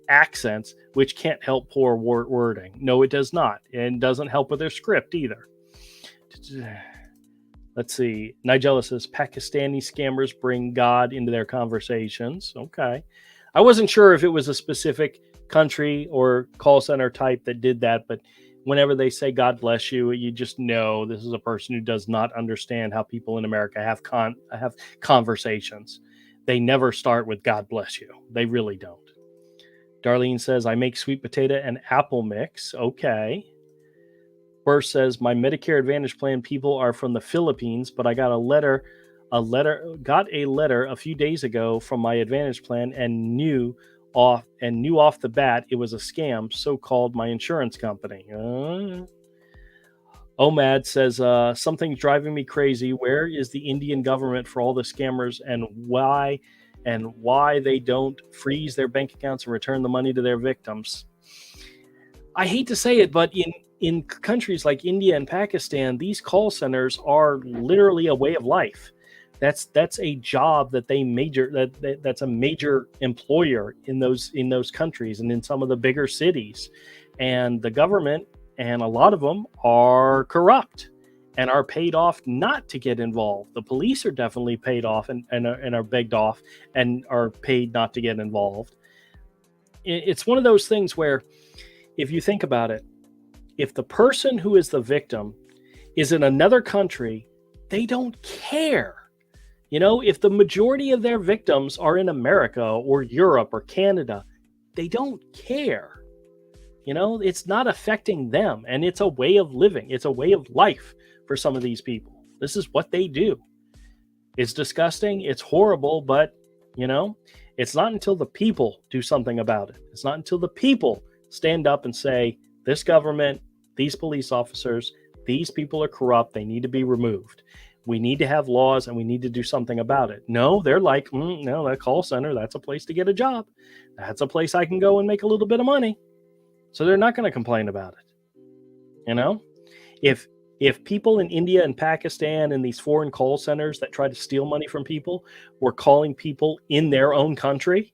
accents, which can't help poor wording. No, it does not. And doesn't help with their script either. Let's see. Nigella says, Pakistani scammers bring God into their conversations. Okay. I wasn't sure if it was a specific country or call center type that did that, but whenever they say God bless you, you just know this is a person who does not understand how people in America have conversations. They never start with God bless you. They really don't. Darlene says, I make sweet potato and apple mix. Okay. Burr says, my Medicare Advantage plan people are from the Philippines, but I got a letter a few days ago from my Advantage plan and knew off the bat it was a scam, so called my insurance company. OMAD says something's driving me crazy. Where is the Indian government for all the scammers, and why they don't freeze their bank accounts and return the money to their victims? I hate to say it, but in countries like India and Pakistan, these call centers are literally a way of life. That's a job that that's a major employer in those countries and in some of the bigger cities. And the government and a lot of them are corrupt and are paid off not to get involved. The police are definitely paid off and are begged off and are paid not to get involved. It's one of those things where, if you think about it, if the person who is the victim is in another country, they don't care. You know, if the majority of their victims are in America or Europe or Canada, they don't care. You know, it's not affecting them, and it's a way of living. It's a way of life for some of these people. This is what they do. It's disgusting. It's horrible, but, you know, it's not until the people do something about it. It's not until the people stand up and say, this government, these police officers, these people are corrupt. They need to be removed. We need to have laws and we need to do something about it. No, they're like, no, that call center, that's a place to get a job. That's a place I can go and make a little bit of money. So they're not going to complain about it. You know, if people in India and Pakistan and these foreign call centers that try to steal money from people were calling people in their own country,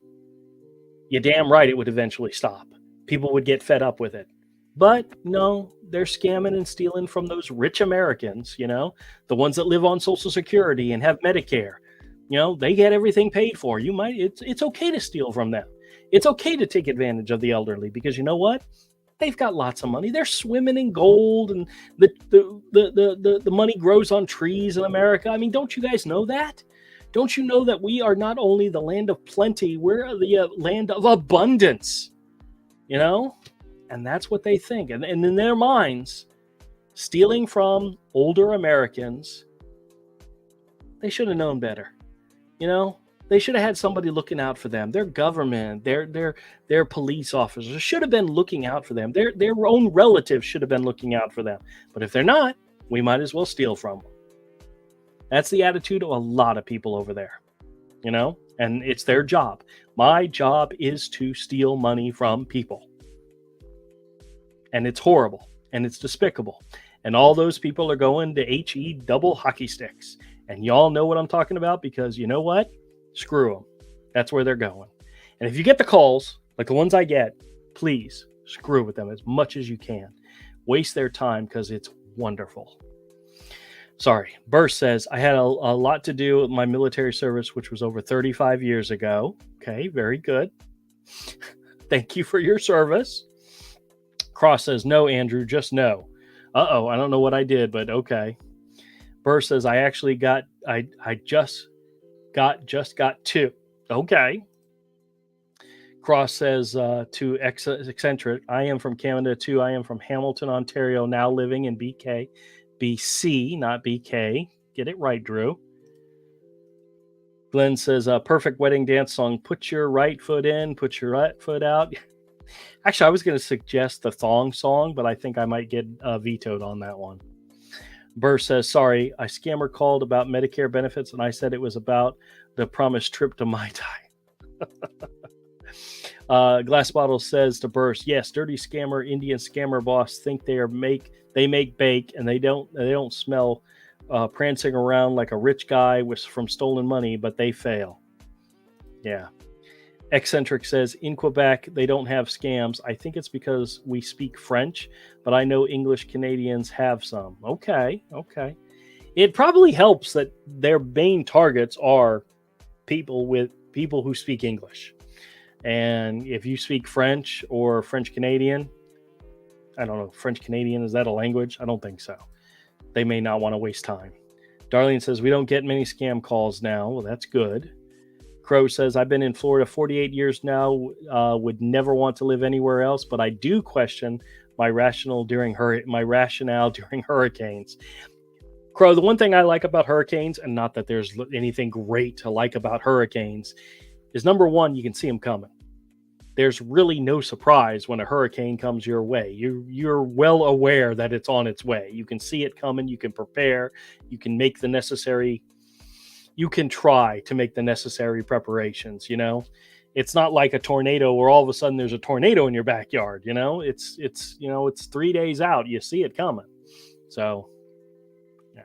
you're damn right it would eventually stop. People would get fed up with it. But no, they're scamming and stealing from those rich Americans, you know, the ones that live on Social Security and have Medicare. You know, they get everything paid for. It's okay to steal from them. It's okay to take advantage of the elderly because you know what? They've got lots of money. They're swimming in gold, and the money grows on trees in America. I mean, don't you guys know that? Don't you know that we are not only the land of plenty, we're the land of abundance, you know? And that's what they think. And in their minds, stealing from older Americans, they should have known better. You know, they should have had somebody looking out for them. Their government, their police officers should have been looking out for them. Their own relatives should have been looking out for them. But if they're not, we might as well steal from them. That's the attitude of a lot of people over there, you know, and it's their job. My job is to steal money from people. And it's horrible and it's despicable. And all those people are going to HE double hockey sticks. And y'all know what I'm talking about, because you know what? Screw them. That's where they're going. And if you get the calls, like the ones I get, please screw with them as much as you can. Waste their time, because it's wonderful. Sorry. Burst says, I had a lot to do with my military service, which was over 35 years ago. Okay, very good. Thank you for your service. Cross says, no, Andrew, just no. Uh-oh, I don't know what I did, but okay. Burst says, I just got two. Okay. Cross says to Eccentric, I am from Canada too. I am from Hamilton, Ontario, now living in BC, not BK. Get it right, Drew. Glenn says, perfect wedding dance song. Put your right foot in, put your right foot out. Actually, I was going to suggest the thong song, but I think I might get vetoed on that one. Burr says, sorry, a scammer called about Medicare benefits, and I said it was about the promised trip to Mai Tai. Glass Bottle says to Burst, yes, dirty scammer, Indian scammer boss think they make bake, and they don't smell prancing around like a rich guy from stolen money, but they fail. Yeah. Eccentric says, in Quebec, they don't have scams. I think it's because we speak French, but I know English Canadians have some. Okay. It probably helps that their main targets are people who speak English. And if you speak French or French Canadian, I don't know, French Canadian, is that a language? I don't think so. They may not want to waste time. Darlene says, we don't get many scam calls now. Well, that's good. Crow says, I've been in Florida 48 years now, would never want to live anywhere else, but I do question my rationale during hurricanes. Crow, the one thing I like about hurricanes, and not that there's anything great to like about hurricanes, is number one, you can see them coming. There's really no surprise when a hurricane comes your way. You're well aware that it's on its way. You can see it coming. You can prepare. You can make the necessary. You can try to make the necessary preparations. It's not like a tornado where all of a sudden there's a tornado in your backyard. It's 3 days out. You see it coming. So, yeah.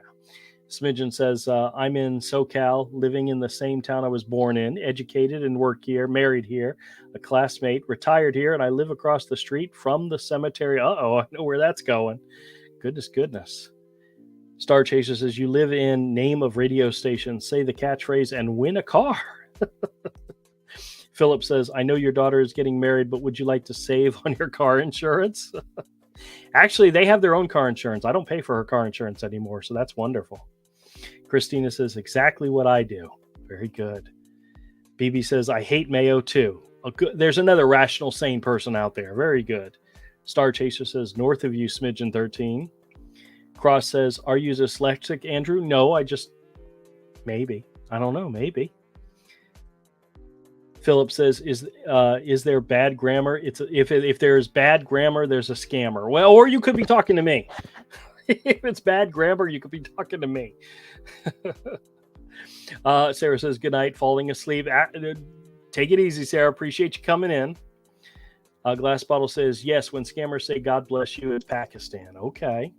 Smidgen says, I'm in SoCal, living in the same town I was born in, educated and work here, married here, a classmate, retired here, and I live across the street from the cemetery. Uh-oh, I know where that's going. Goodness. Star Chaser says, you live in name of radio station, say the catchphrase, and win a car. Philip says, I know your daughter is getting married, but would you like to save on your car insurance? Actually, they have their own car insurance. I don't pay for her car insurance anymore, so that's wonderful. Christina says, exactly what I do. Very good. BB says, I hate mayo too. There's another rational, sane person out there. Very good. Star Chaser says, north of you, Smidgen 13. Cross says, are you dyslexic, Andrew? No, maybe. I don't know, maybe. Philip says, is there bad grammar? If there's bad grammar, there's a scammer. Well, or you could be talking to me. If it's bad grammar, you could be talking to me. Sarah says, good night, falling asleep. Take it easy, Sarah. Appreciate you coming in. Glass Bottle says, yes, when scammers say God bless you, it's Pakistan. Okay.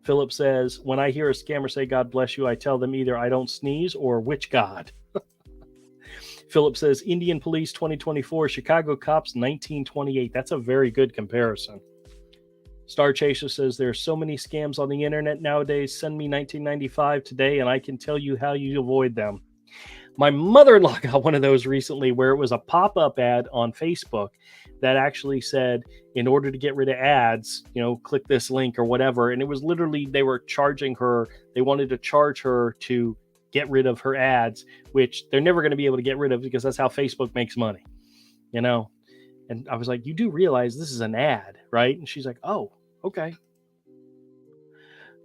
Philip says, when I hear a scammer say God bless you, I tell them either I don't sneeze or which God. Philip says, Indian Police 2024, Chicago Cops 1928. That's a very good comparison. Star Chaser says, there's so many scams on the internet nowadays. Send me 1995 today and I can tell you how you avoid them. My mother-in-law got one of those recently where it was a pop-up ad on Facebook that actually said, in order to get rid of ads, click this link or whatever. And it was literally, they were charging her. They wanted to charge her to get rid of her ads, which they're never going to be able to get rid of because that's how Facebook makes money, And I was like, you do realize this is an ad, right? And she's like, oh, okay.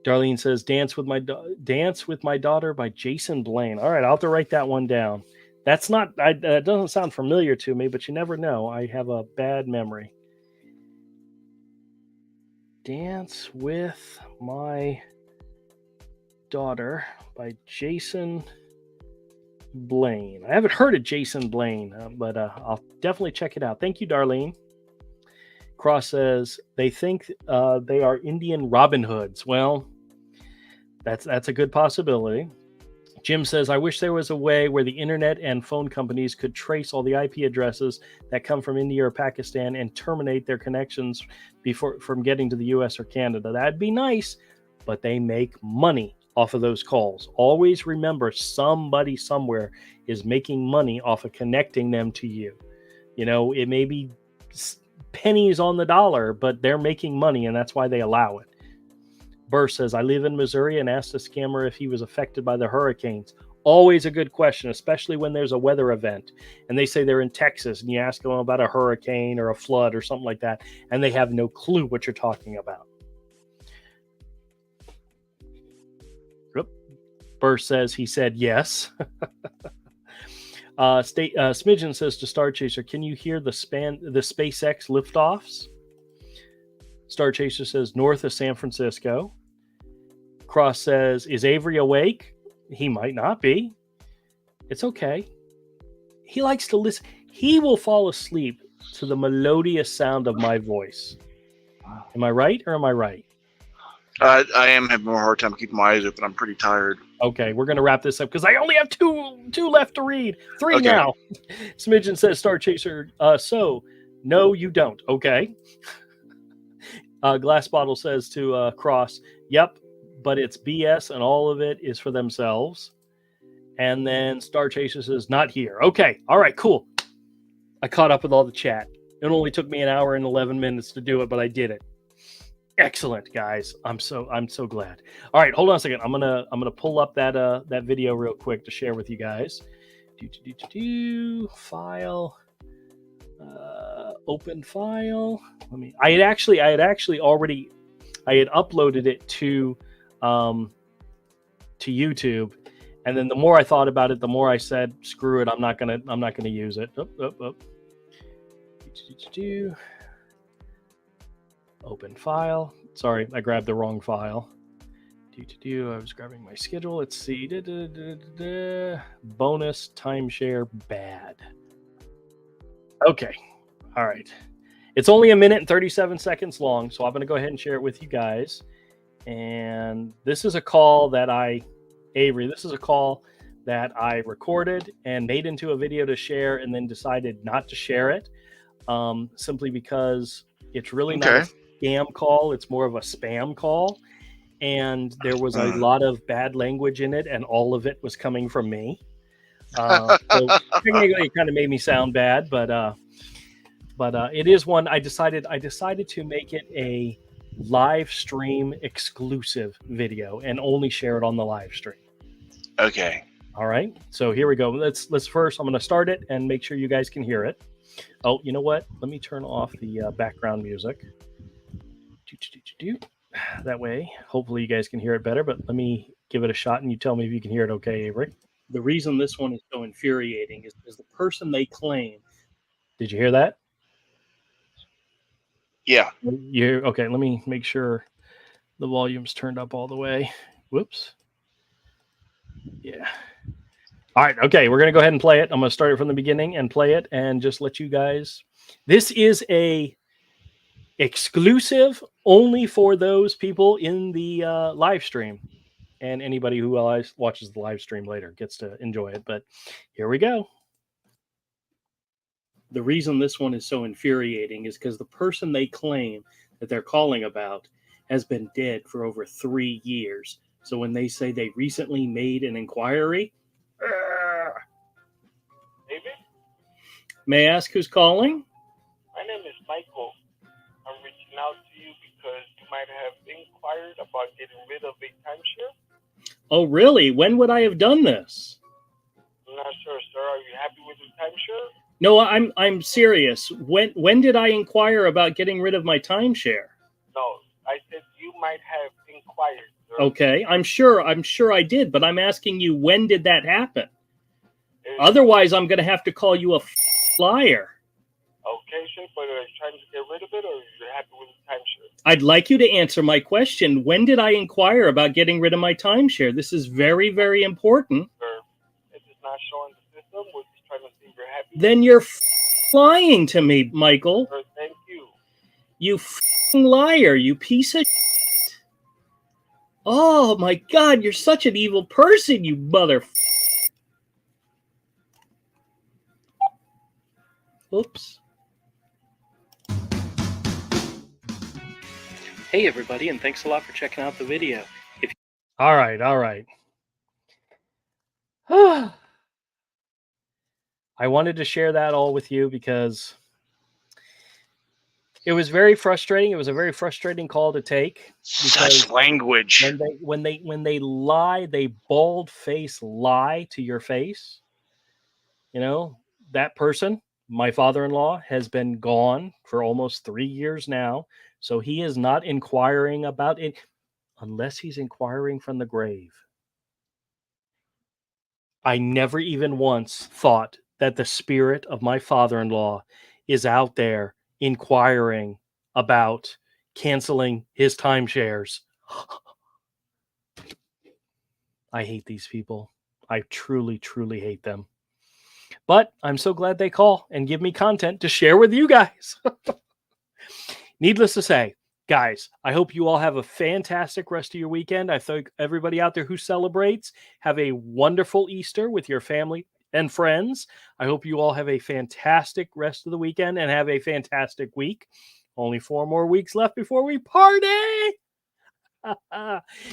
Darlene says, Dance with My Daughter by Jason Blaine. All right, I'll have to write that one down. That's not, that doesn't sound familiar to me, but you never know. I have a bad memory. Dance with My Daughter by Jason Blaine. I haven't heard of Jason Blaine, but I'll definitely check it out. Thank you, Darlene. Cross says, they think they are Indian Robin Hoods. Well, that's a good possibility. Jim says, I wish there was a way where the internet and phone companies could trace all the IP addresses that come from India or Pakistan and terminate their connections from getting to the US or Canada. That'd be nice, but they make money off of those calls. Always remember, somebody somewhere is making money off of connecting them to you. You know, it may be pennies on the dollar, but they're making money, and that's why they allow it. Burr says, I live in Missouri and asked a scammer if he was affected by the hurricanes. Always a good question, especially when there's a weather event and they say they're in Texas and you ask them about a hurricane or a flood or something like that, and they have no clue what you're talking about. Burr says he said yes. Smidgen says to Star Chaser, can you hear the SpaceX liftoffs? Star Chaser says north of San Francisco. Cross says, is Avery awake? He might not be. It's okay. He likes to listen. He will fall asleep to the melodious sound of my voice. Am I right or am I right? I am having a hard time keeping my eyes open. I'm pretty tired. Okay, we're going to wrap this up because I only have two left to read. Three now. Smidgen says, Star Chaser, so, no, you don't. Okay. Glass Bottle says to Cross, yep, but it's BS and all of it is for themselves. And then Star Chaser says, not here. Okay, all right, cool. I caught up with all the chat. It only took me an hour and 11 minutes to do it, but I did it. Excellent, guys. I'm so glad. All right, hold on a second. I'm gonna pull up that video real quick to share with you guys. File. Open file. I had actually already uploaded it to YouTube, and then the more I thought about it, the more I said, screw it, I'm not gonna use it. Open file. Sorry, I grabbed the wrong file. I was grabbing my schedule. Let's see. Bonus timeshare bad. Okay. All right. It's only 1 minute and 37 seconds long, so I'm going to go ahead and share it with you guys. And this is a call that this is a call that I recorded and made into a video to share and then decided not to share it simply because it's really not a scam call. It's more of a spam call. And there was a lot of bad language in it, and all of it was coming from me. So it kind of made me sound bad, but it is one I decided to make it a live stream exclusive video and only share it on the live stream. Okay. All right. So here we go. Let's first, I'm going to start it and make sure you guys can hear it. Oh, you know what? Let me turn off the background music. That way, hopefully you guys can hear it better, but let me give it a shot and you tell me if you can hear it okay, Avery. The reason this one is so infuriating is because the person they claim. Did you hear that? Yeah. Okay, let me make sure the volume's turned up all the way. Whoops. Yeah. All right, okay, we're going to go ahead and play it. I'm going to start it from the beginning and play it and just let you guys. This is a exclusive only for those people in the live stream, and anybody who watches the live stream later gets to enjoy it. But here we go. The reason this one is so infuriating is because the person they claim that they're calling about has been dead for over 3 years. So when they say they recently made an inquiry, David? May I ask who's calling? My name is Michael. I'm reaching out to you because you might have inquired about getting rid of a timeshare. Oh, really? When would I have done this? I'm not sure, sir. Are you happy with your timeshare? No, I'm serious. When did I inquire about getting rid of my timeshare? No, I said you might have inquired, sir. Okay, I'm sure I did, but I'm asking you, when did that happen? Otherwise, I'm going to have to call you a liar. Okay, sir, but are you trying to get rid of it, or are you happy with the timeshare? I'd like you to answer my question. When did I inquire about getting rid of my timeshare? This is very, very important. Sir, it is not showing the system. We're just trying to see if you're happy. Then you're lying to me, Michael. Sir, thank you. You liar, you piece of shit. Oh, my God, you're such an evil person, you mother Oops. Hey, everybody, and thanks a lot for checking out the video. All right. I wanted to share that all with you because it was very frustrating. It was a very frustrating call to take. Such language. When they lie, they bald-faced lie to your face. You know, that person, my father-in-law, has been gone for almost 3 years now. So he is not inquiring about it unless he's inquiring from the grave. I never even once thought that the spirit of my father-in-law is out there inquiring about canceling his timeshares. I hate these people. I truly, truly hate them. But I'm so glad they call and give me content to share with you guys. Needless to say, guys, I hope you all have a fantastic rest of your weekend. I think everybody out there who celebrates, have a wonderful Easter with your family and friends. I hope you all have a fantastic rest of the weekend and have a fantastic week. Only 4 more weeks left before we party.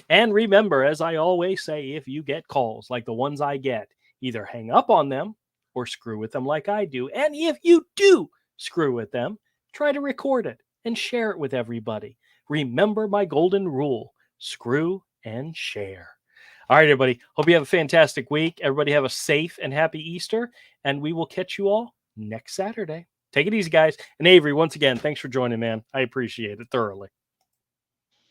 And remember, as I always say, if you get calls like the ones I get, either hang up on them or screw with them like I do. And if you do screw with them, try to record it and share it with everybody. Remember my golden rule: screw and share. All right, everybody. Hope you have a fantastic week. Everybody have a safe and happy Easter, and we will catch you all next Saturday. Take it easy, guys. And Avery, once again, thanks for joining, man. I appreciate it thoroughly.